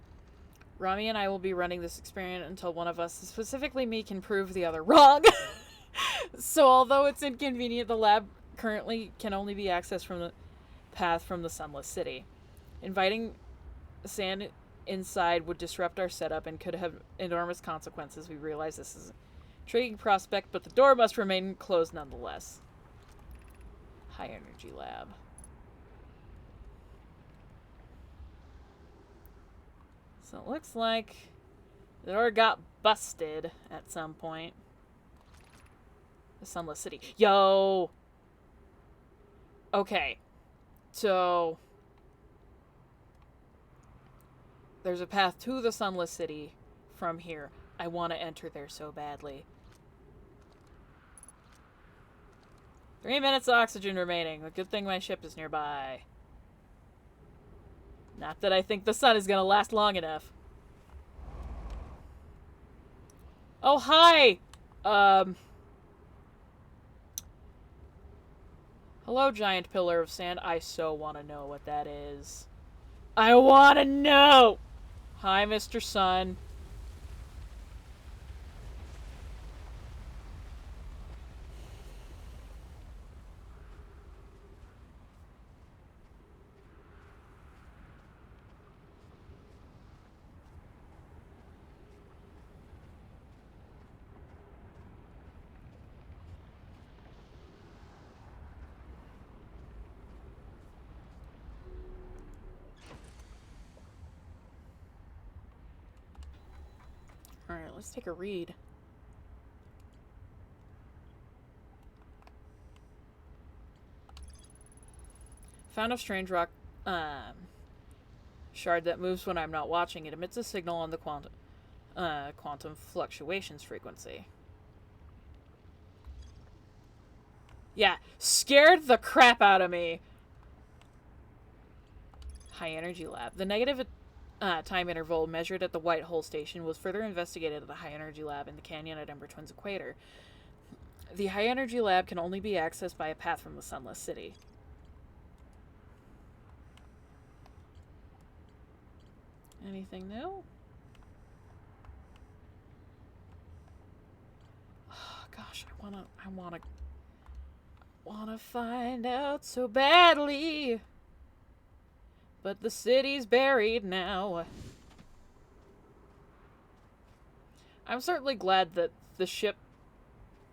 Rami and I will be running this experiment until one of us, specifically me, can prove the other wrong. So although it's inconvenient, the lab currently can only be accessed from the path from the Sunless City. Inviting sand inside would disrupt our setup and could have enormous consequences. We realize this is an intriguing prospect, but the door must remain closed nonetheless. High Energy Lab. So it looks like the door got busted at some point. The Sunless City. Yo! Okay. So there's a path to the Sunless City from here. I want to enter there so badly. 3 minutes of oxygen remaining. A good thing my ship is nearby. Not that I think the sun is going to last long enough. Oh, hi! Hello, giant pillar of sand. I so want to know what that is. I want to know! Hi, Mr. Sun. Alright, let's take a read. Found a strange rock shard that moves when I'm not watching. It emits a signal on the quantum fluctuations frequency. Yeah, scared the crap out of me. High energy lab. The negative time interval measured at the White Hole Station was further investigated at the high energy lab in the canyon at Ember Twins Equator. The high energy lab can only be accessed by a path from the Sunless City. Anything new? Oh, gosh, I wanna find out so badly. But the city's buried now. I'm certainly glad that the ship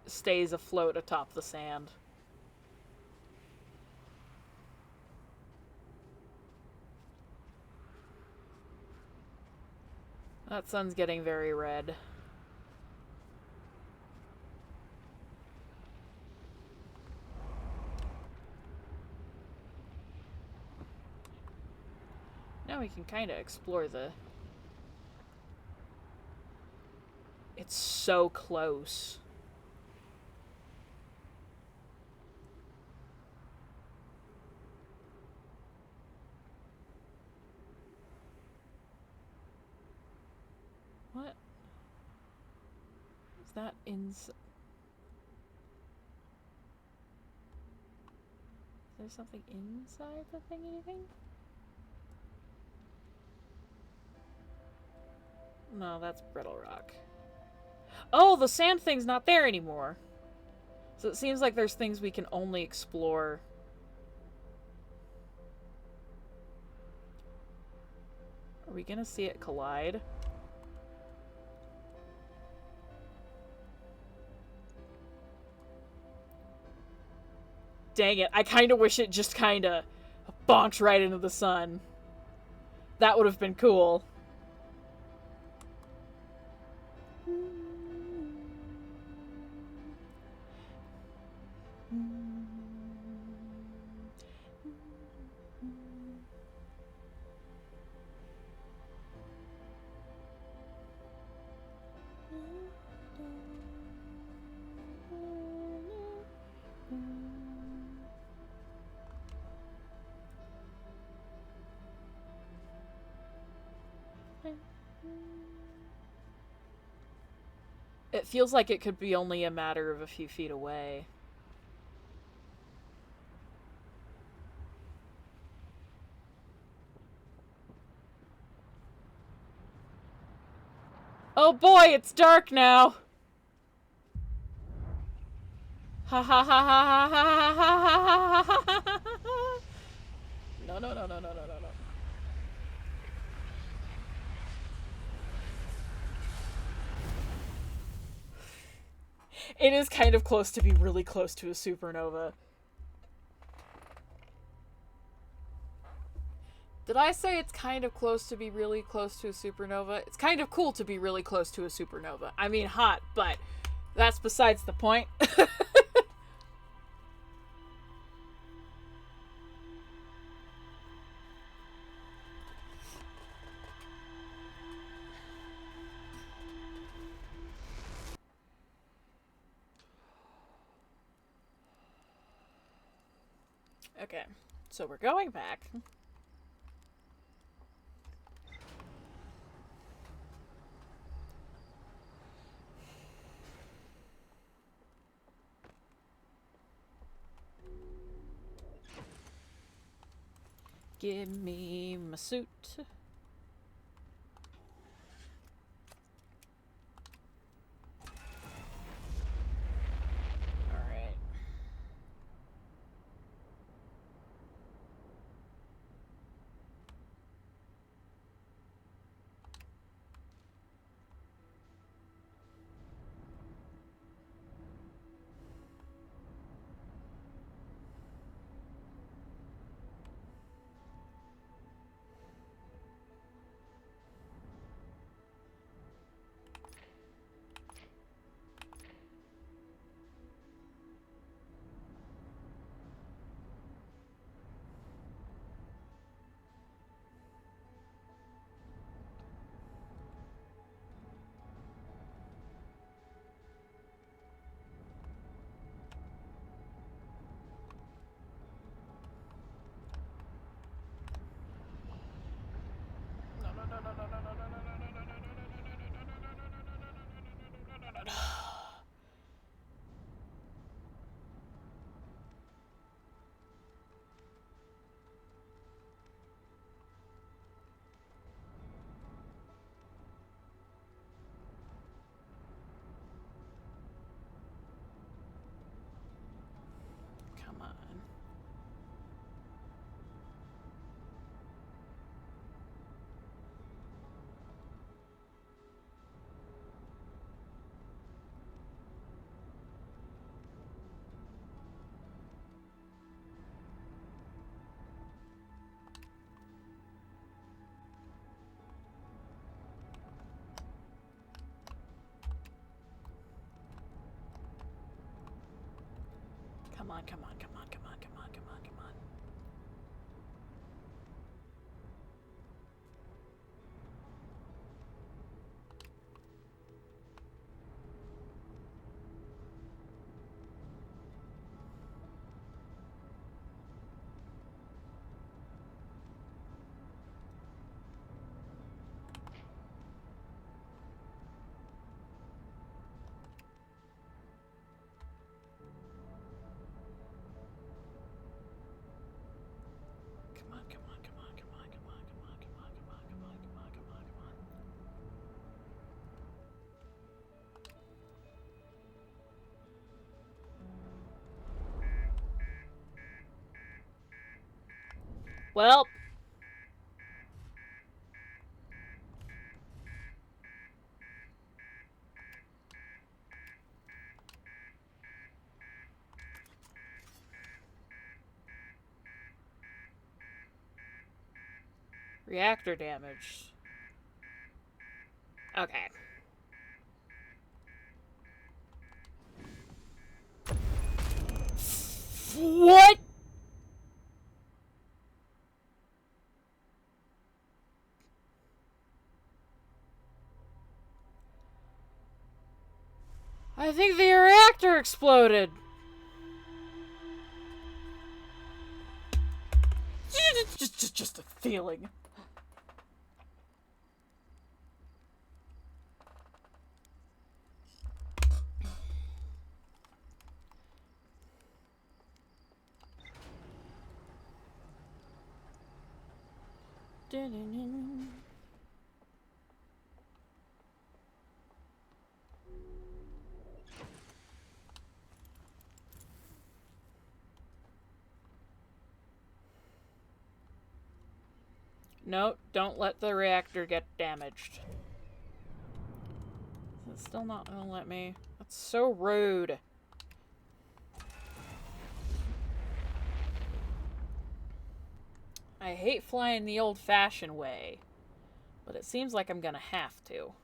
stays afloat atop the sand. That sun's getting very red. Now we can kind of explore the... It's so close. What? Is that inside? Is there something inside the thingy thing? No, that's brittle rock. Oh, the sand thing's not there anymore. So it seems like there's things we can only explore. Are we gonna see it collide? Dang it, I kind of wish it just kind of bonks right into the sun. That would have been cool. It feels like it could be only a matter of a few feet away. Oh boy, it's dark now! Ha ha ha ha ha ha ha ha ha ha. No, no, no, no, no, no, no, no. It is kind of close to be really close to a supernova. Did I say it's kind of close to be really close to a supernova? It's kind of cool to be really close to a supernova. I mean, hot, but that's besides the point. Okay, so we're going back. Give me my suit. Alright. Come on, come on, come on, come on, come on, come on, come on. Well, reactor damage. Okay. What? I think the reactor exploded. Just a feeling. No, don't let the reactor get damaged. It's still not gonna let me. That's so rude. I hate flying the old-fashioned way, but it seems like I'm gonna have to.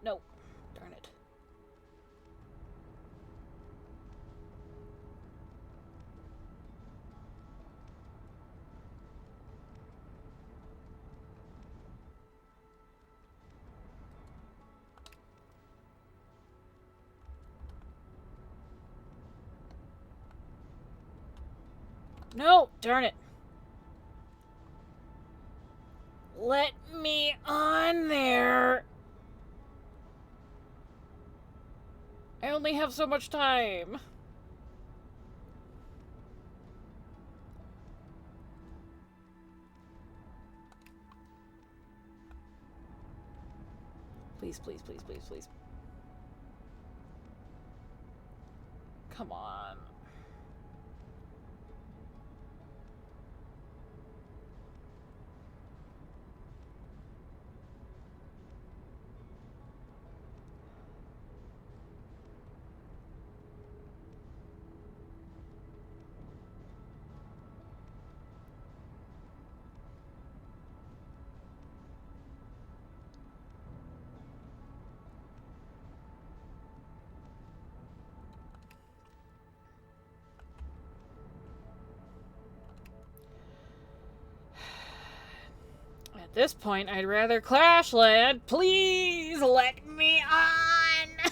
No. Darn it. No! Darn it. Let me on there. I only have so much time. Please, please, please, please, please. Come on. At this point, I'd rather crash land. Please let me on.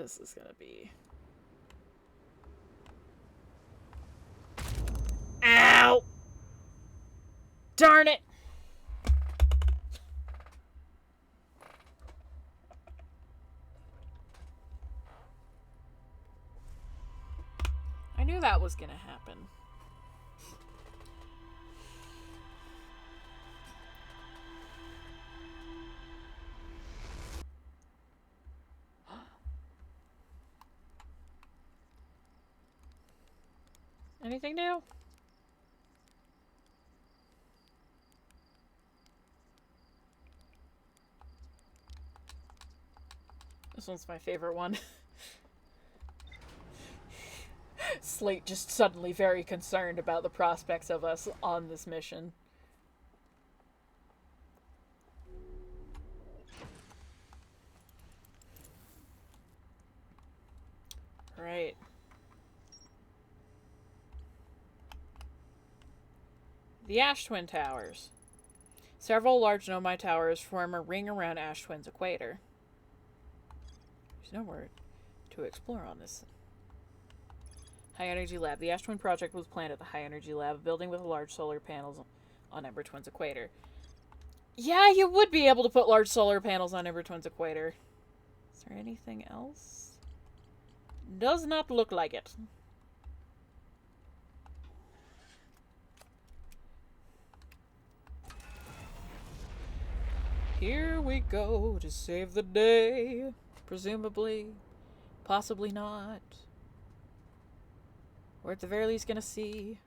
This is gonna be... Ow! Darn it! I knew that was gonna happen. Anything new? This one's my favorite one. Slate just suddenly very concerned about the prospects of us on this mission. Right. The Ash Twin Towers. Several large Nomai towers form a ring around Ash Twin's equator. There's nowhere to explore on this. High Energy Lab. The Ash Twin project was planned at the High Energy Lab, a building with large solar panels on Ember Twin's equator. Yeah, you would be able to put large solar panels on Ember Twin's equator. Is there anything else? Does not look like it. Here we go to save the day. Presumably. Possibly not. We're at the very least gonna see.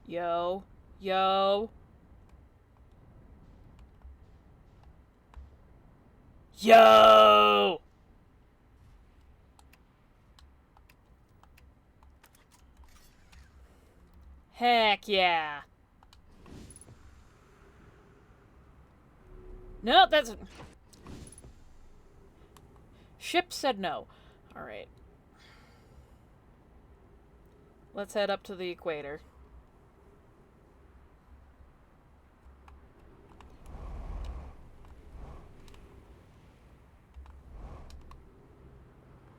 Yo. Yo. Yo! Heck yeah. No, that's... Ship said no. Alright. Let's head up to the equator.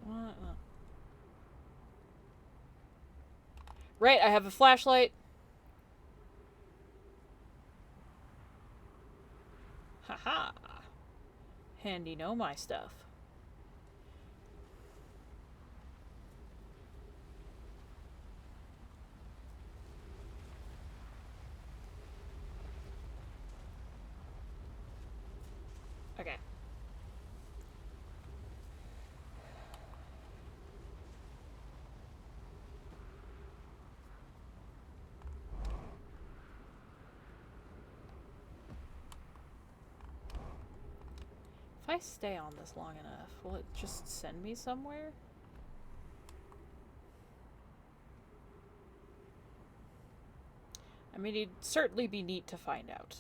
What? Oh. Right, I have a flashlight. Haha. Handy know my stuff. Okay. If I stay on this long enough, will it just send me somewhere? I mean, it'd certainly be neat to find out.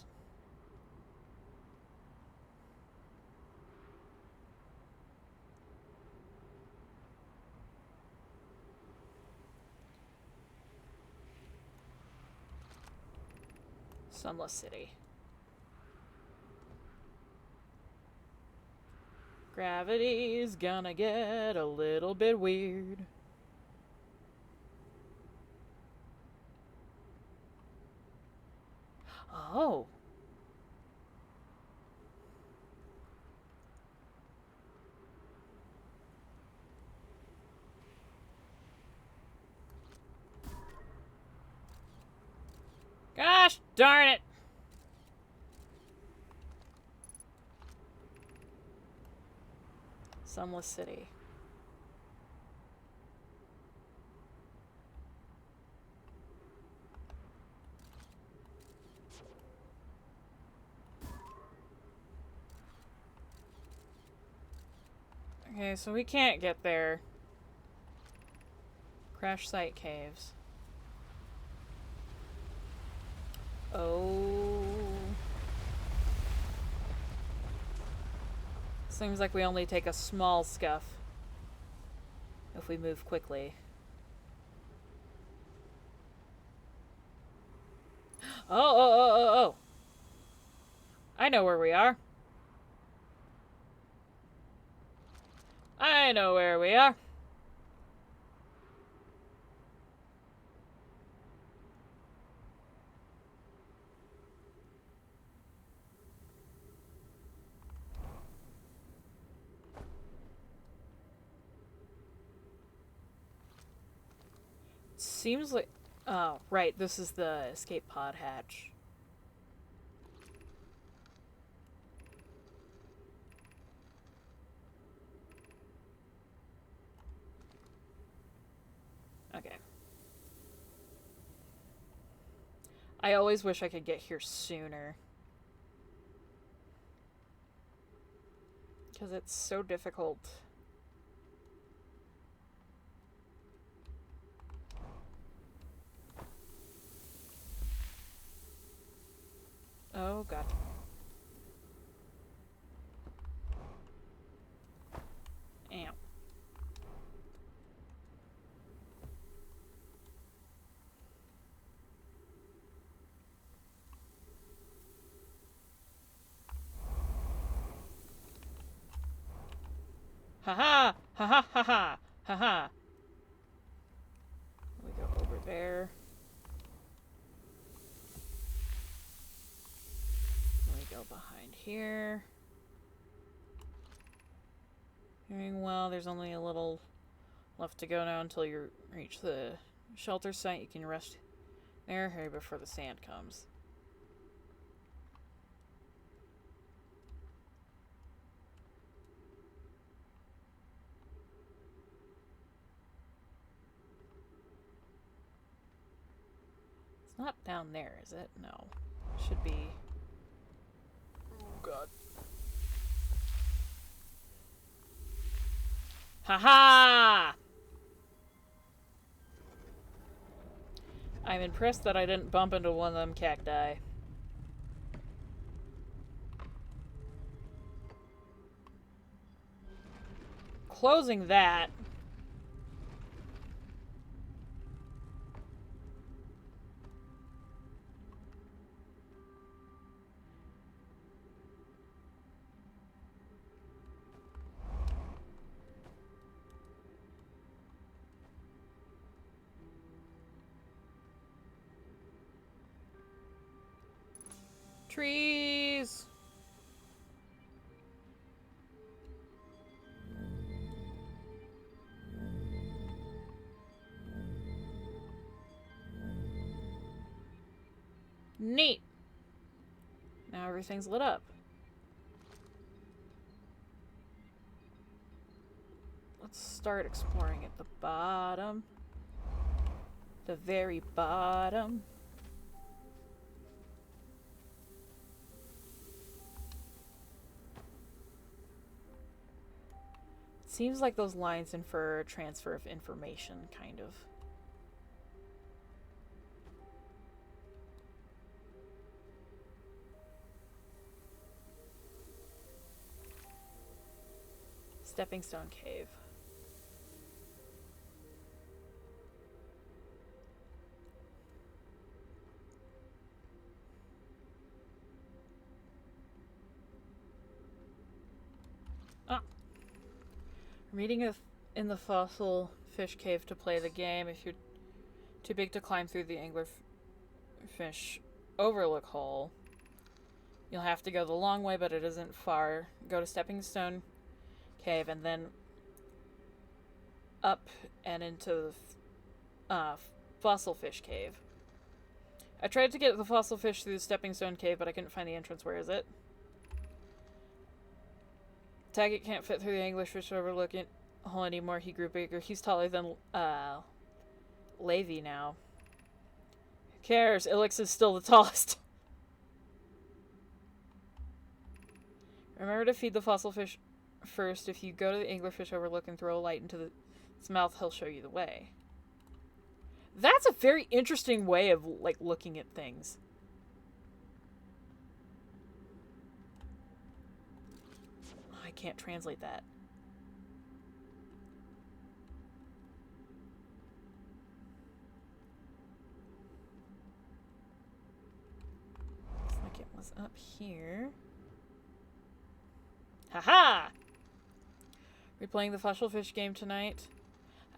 Sunless City. Gravity's gonna get a little bit weird. Oh. Gosh darn it! Sunless City. Okay, so we can't get there. Crash site caves. Oh. Seems like we only take a small scuff if we move quickly. Oh. I know where we are. I know where we are. Seems like... Oh, right. This is the escape pod hatch. Okay. I always wish I could get here sooner. Because it's so difficult. Oh, God. Ow. Ha-ha! Ha-ha! Ha-ha! Ha-ha! We go over there. We go behind here. Doing well. There's only a little left to go now until you reach the shelter site. You can rest there. Hurry before the sand comes. It's not down there, is it? No. It should be... Oh, God. Ha-ha! I'm impressed that I didn't bump into one of them cacti. Closing that. Trees! Neat! Now everything's lit up. Let's start exploring at the bottom. The very bottom. Seems like those lines infer a transfer of information, kind of. Stepping Stone Cave. Ah! Meeting in the fossil fish cave to play the game. If you're too big to climb through the anglerfish overlook hole, you'll have to go the long way, but it isn't far. Go to Stepping Stone Cave and then up and into the fossil fish cave. I tried to get the fossil fish through the Stepping Stone Cave, but I couldn't find the entrance. Where is it? Taggart can't fit through the anglerfish overlook hole anymore. He grew bigger. He's taller than Levi now. Who cares? Ilix is still the tallest. Remember to feed the fossil fish First, if you go to the anglerfish overlook and throw a light into its mouth, he'll show you the way. That's a very interesting way of, like, looking at things. I can't translate that. Looks like it was up here. Haha! Replaying the fossil fish game tonight.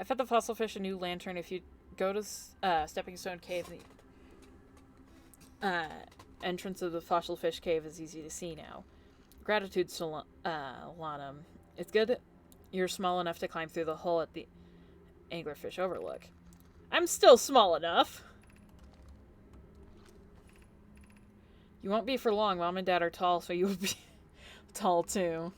I fed the fossil fish a new lantern. If you go to Stepping Stone Cave, the entrance of the fossil fish cave is easy to see now. Gratitude, Lanham. It's good you're small enough to climb through the hole at the anglerfish overlook. I'm still small enough. You won't be for long. Mom and Dad are tall, so you'll be tall too.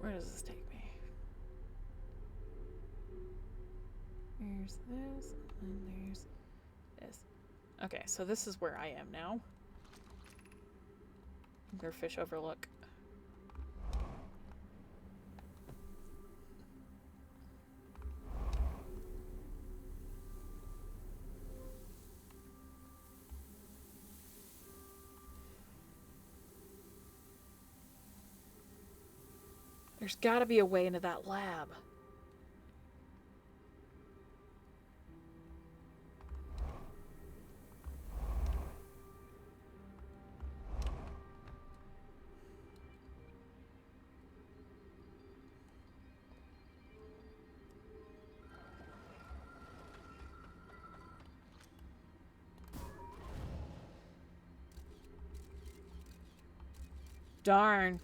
Where does this take me? There's this, and there's this. Okay, so this is where I am now. Anglerfish overlook. There's gotta be a way into that lab. Darn.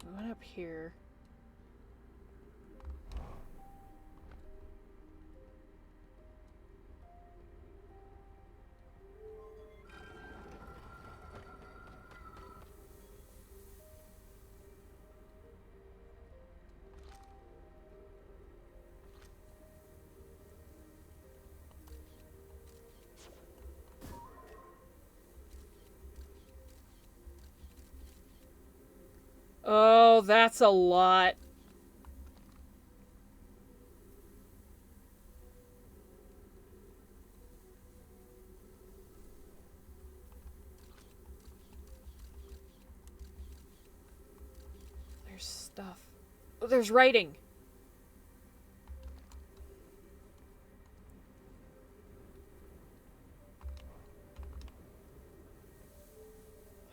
So we went up here. Oh, that's a lot. There's stuff. Oh, there's writing.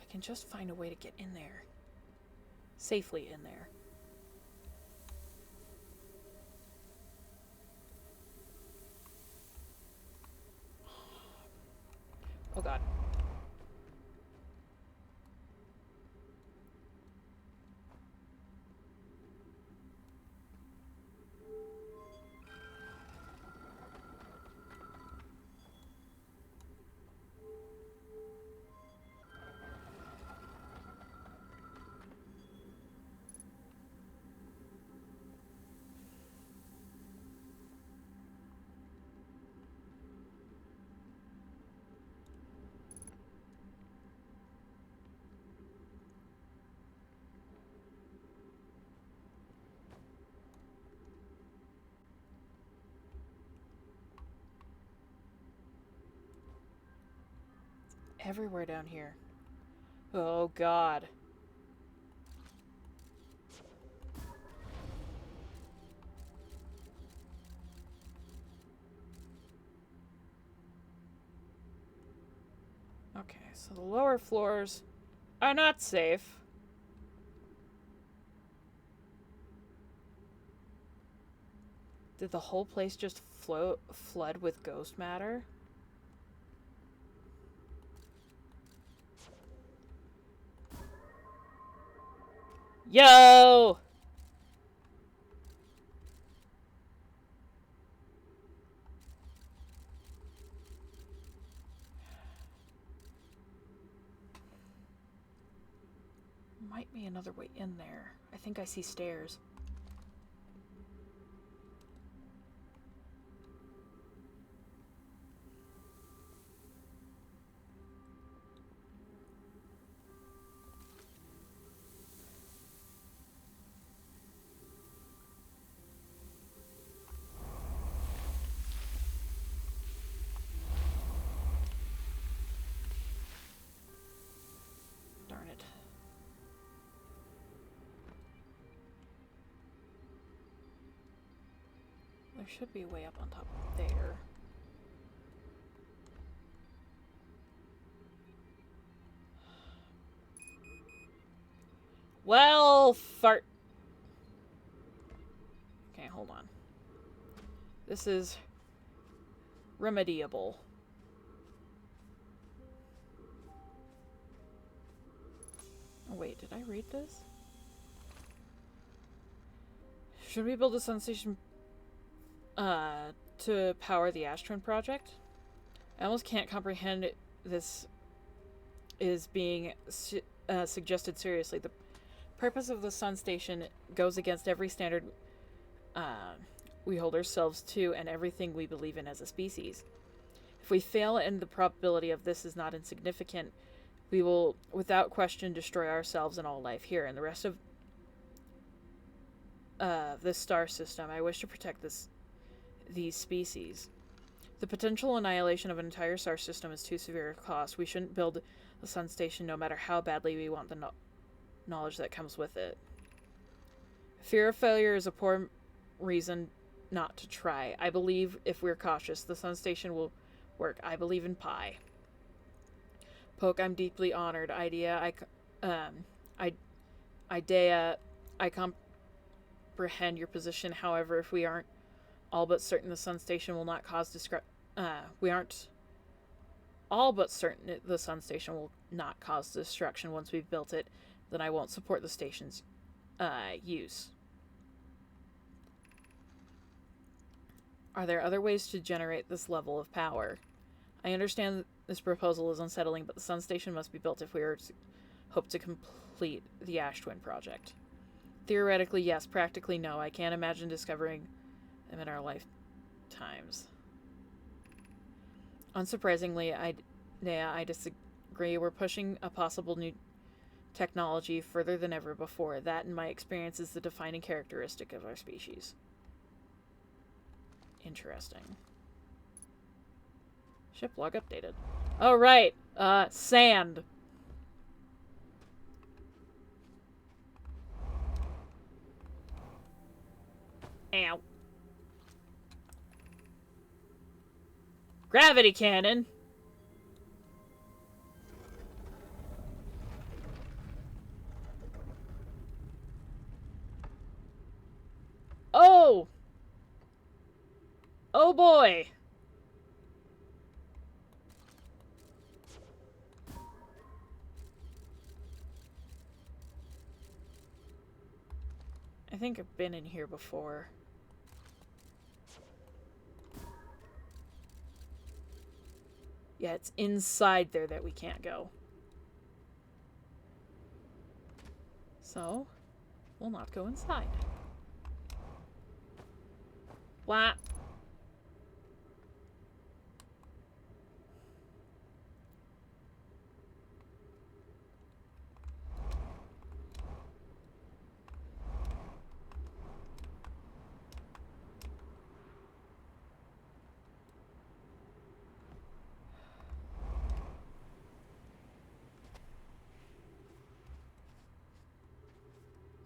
I can just find a way to get in there. Safely in there. Oh god. Everywhere down here. Oh god. Okay, so the lower floors are not safe. Did the whole place just flood with ghost matter? Yo! might be another way in there. I think I see stairs. Darn it. There should be a way up on top there. Well, fart. Okay, hold on. This is remediable. Oh, wait, did I read this? Should we build a sun station to power the Ash Twin project? I almost can't comprehend this is being suggested seriously. The purpose of the sun station goes against every standard we hold ourselves to and everything we believe in as a species. If we fail, and the probability of this is not insignificant, we will, without question, destroy ourselves and all life here and the rest of this star system. I wish to protect these species. The potential annihilation of an entire star system is too severe a cost. We shouldn't build a sun station no matter how badly we want the knowledge that comes with it. Fear of failure is a poor reason not to try. I believe if we're cautious, the sun station will work. I believe in Pi. Poke, I'm deeply honored. Idea, I comprehend your position. However, if we aren't all but certain the sun station will not cause we aren't all but certain the sun station will not cause destruction once we've built it, then I won't support the station's use. Are there other ways to generate this level of power? I understand this proposal is unsettling, but the sun station must be built if we are to hope to complete the Ash Twin project. Theoretically, yes. Practically, no. I can't imagine discovering them in our lifetimes. Unsurprisingly, I disagree. We're pushing a possible new technology further than ever before. That, in my experience, is the defining characteristic of our species. Interesting. Ship log updated. Oh, right. Sand. Ow. Gravity cannon. Oh! Oh boy! I think I've been in here before. Yeah, it's inside there that we can't go. So, we'll not go inside. What?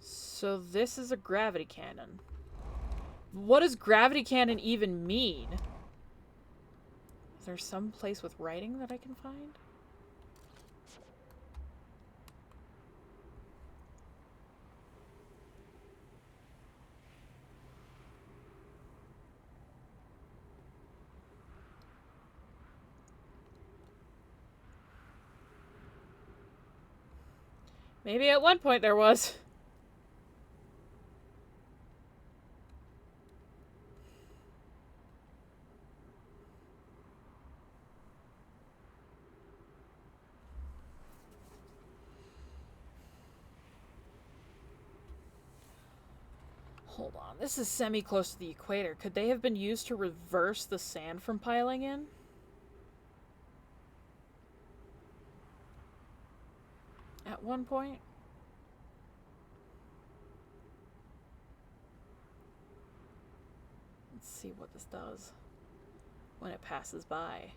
So this is a gravity cannon. What does gravity cannon even mean? Is there some place with writing that I can find? Maybe at one point there was. Hold on. This is semi-close to the equator. Could they have been used to reverse the sand from piling in? At one point? Let's see what this does when it passes by.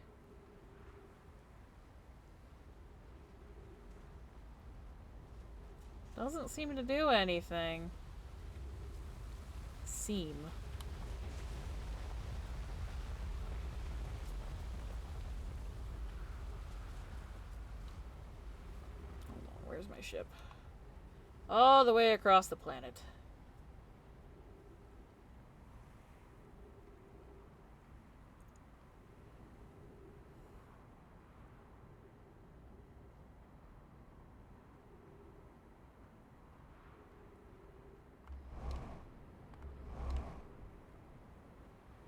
Doesn't seem to do anything. Hold on, where's my ship? All the way across the planet.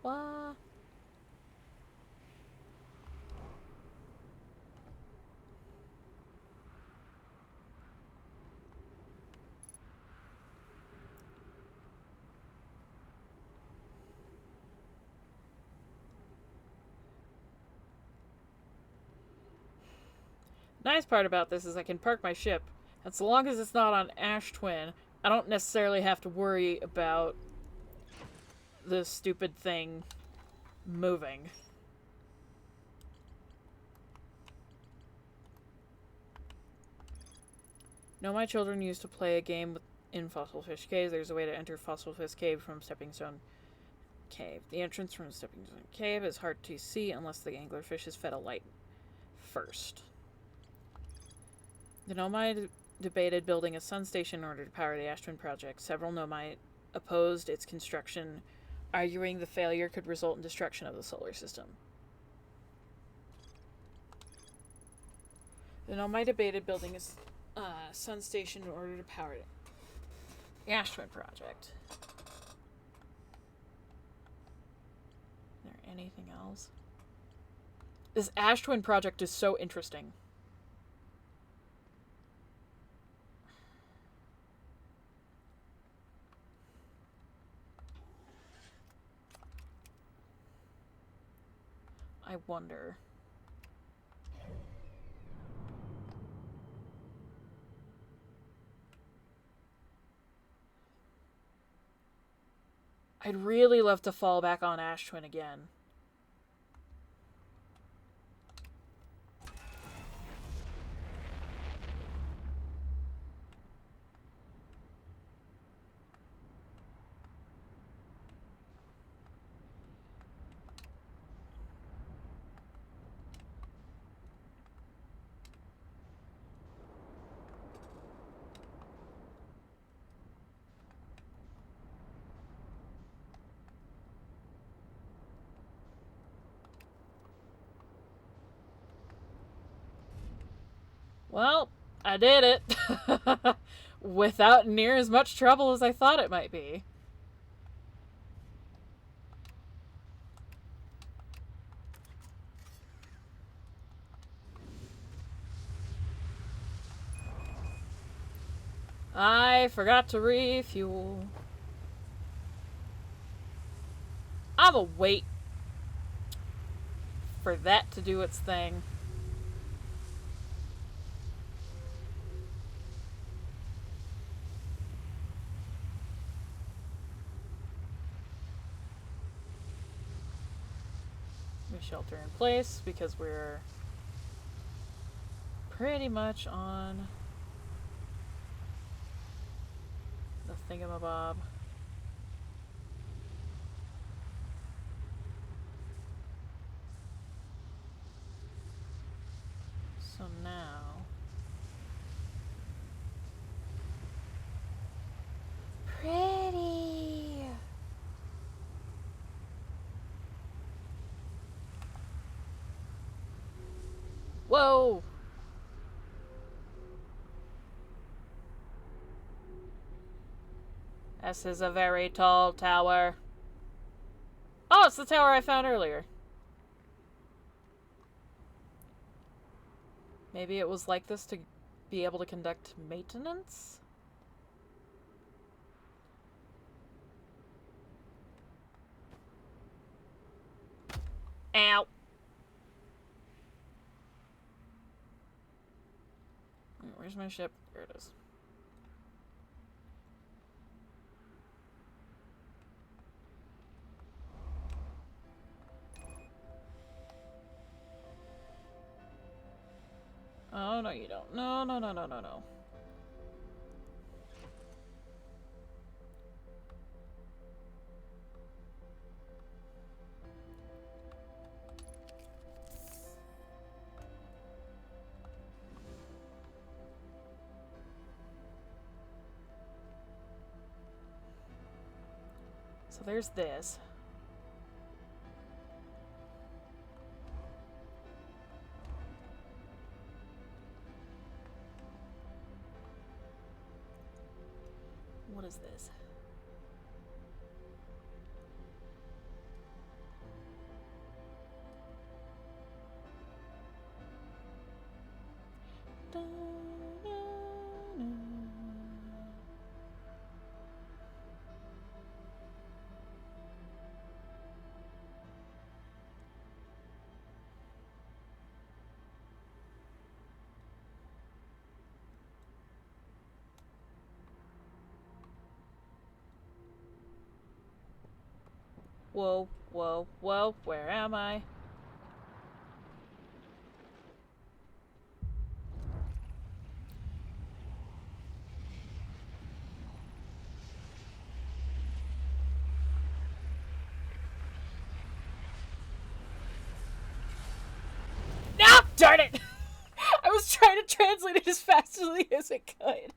What? Nice part about this is I can park my ship, and so long as it's not on Ash Twin, I don't necessarily have to worry about the stupid thing moving. No, my children used to play a game in Fossil Fish Cave. There's a way to enter Fossil Fish Cave from Stepping Stone Cave. The entrance from Stepping Stone Cave is hard to see unless the anglerfish is fed a light first. The Nomai debated building a sun station in order to power the Ash Twin project. Several Nomai opposed its construction, arguing the failure could result in destruction of the solar system. The Nomai debated building a sun station in order to power the Ash Twin project. Is there anything else? This Ash Twin project is so interesting. I wonder. I'd really love to fall back on Ash Twin again. Well, I did it. Without near as much trouble as I thought it might be. I forgot to refuel. I'ma wait for that to do its thing. We shelter in place because we're pretty much on the thingamabob. So now... Pretty! Whoa! This is a very tall tower. Oh, it's the tower I found earlier. Maybe it was like this to be able to conduct maintenance? Where's my ship? There it is. Oh, no, you don't. No, no, no, no, no, no. So there's this. What is this? Whoa, whoa, whoa, where am I? No! Darn it! I was trying to translate it as fastly as I could.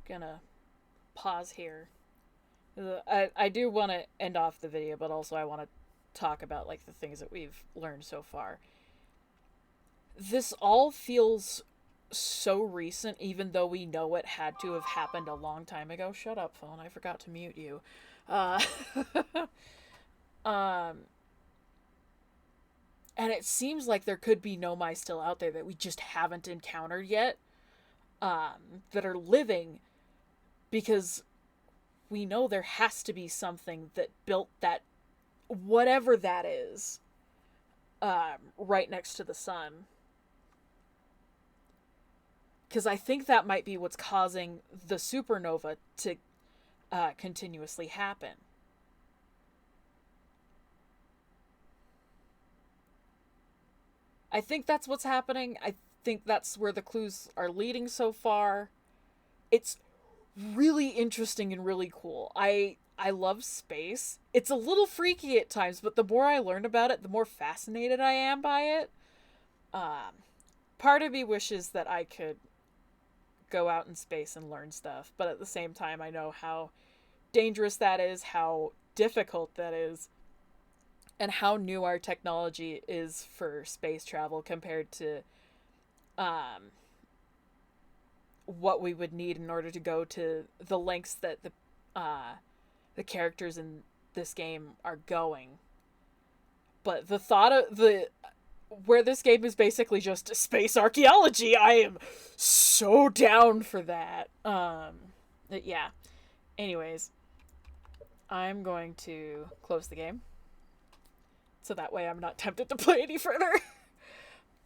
Gonna pause here. I do want to end off the video, but also I want to talk about like the things that we've learned so far. This all feels so recent, even though we know it had to have happened a long time ago. Shut up, phone. I forgot to mute you. Uh, um, and it seems like there could be Nomai still out there that we just haven't encountered yet, that are living, because we know there has to be something that built that, whatever that is, right next to the sun. Because I think that might be what's causing the supernova to continuously happen. I think that's what's happening. I think that's where the clues are leading so far. It's really interesting and really cool. I love space. It's a little freaky at times, but the more I learn about it, the more fascinated I am by it. Part of me wishes that I could go out in space and learn stuff, but at the same time I know how dangerous that is, how difficult that is, and how new our technology is for space travel compared to what we would need in order to go to the lengths that the characters in this game are going. But the thought of where this game is basically just space archaeology, I am so down for that. Yeah. Anyways, I'm going to close the game, so that way I'm not tempted to play any further.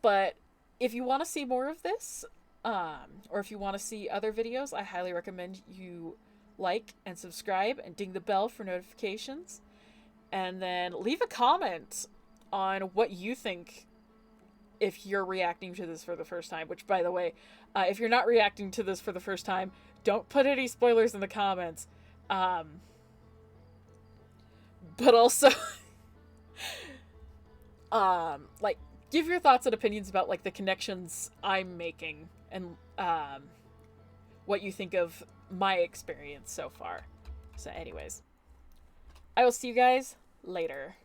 But if you want to see more of this, or if you want to see other videos, I highly recommend you like and subscribe and ding the bell for notifications. And then leave a comment on what you think if you're reacting to this for the first time. Which, by the way, if you're not reacting to this for the first time, don't put any spoilers in the comments. But also, like, give your thoughts and opinions about like the connections I'm making and what you think of my experience so far. So anyways, I will see you guys later.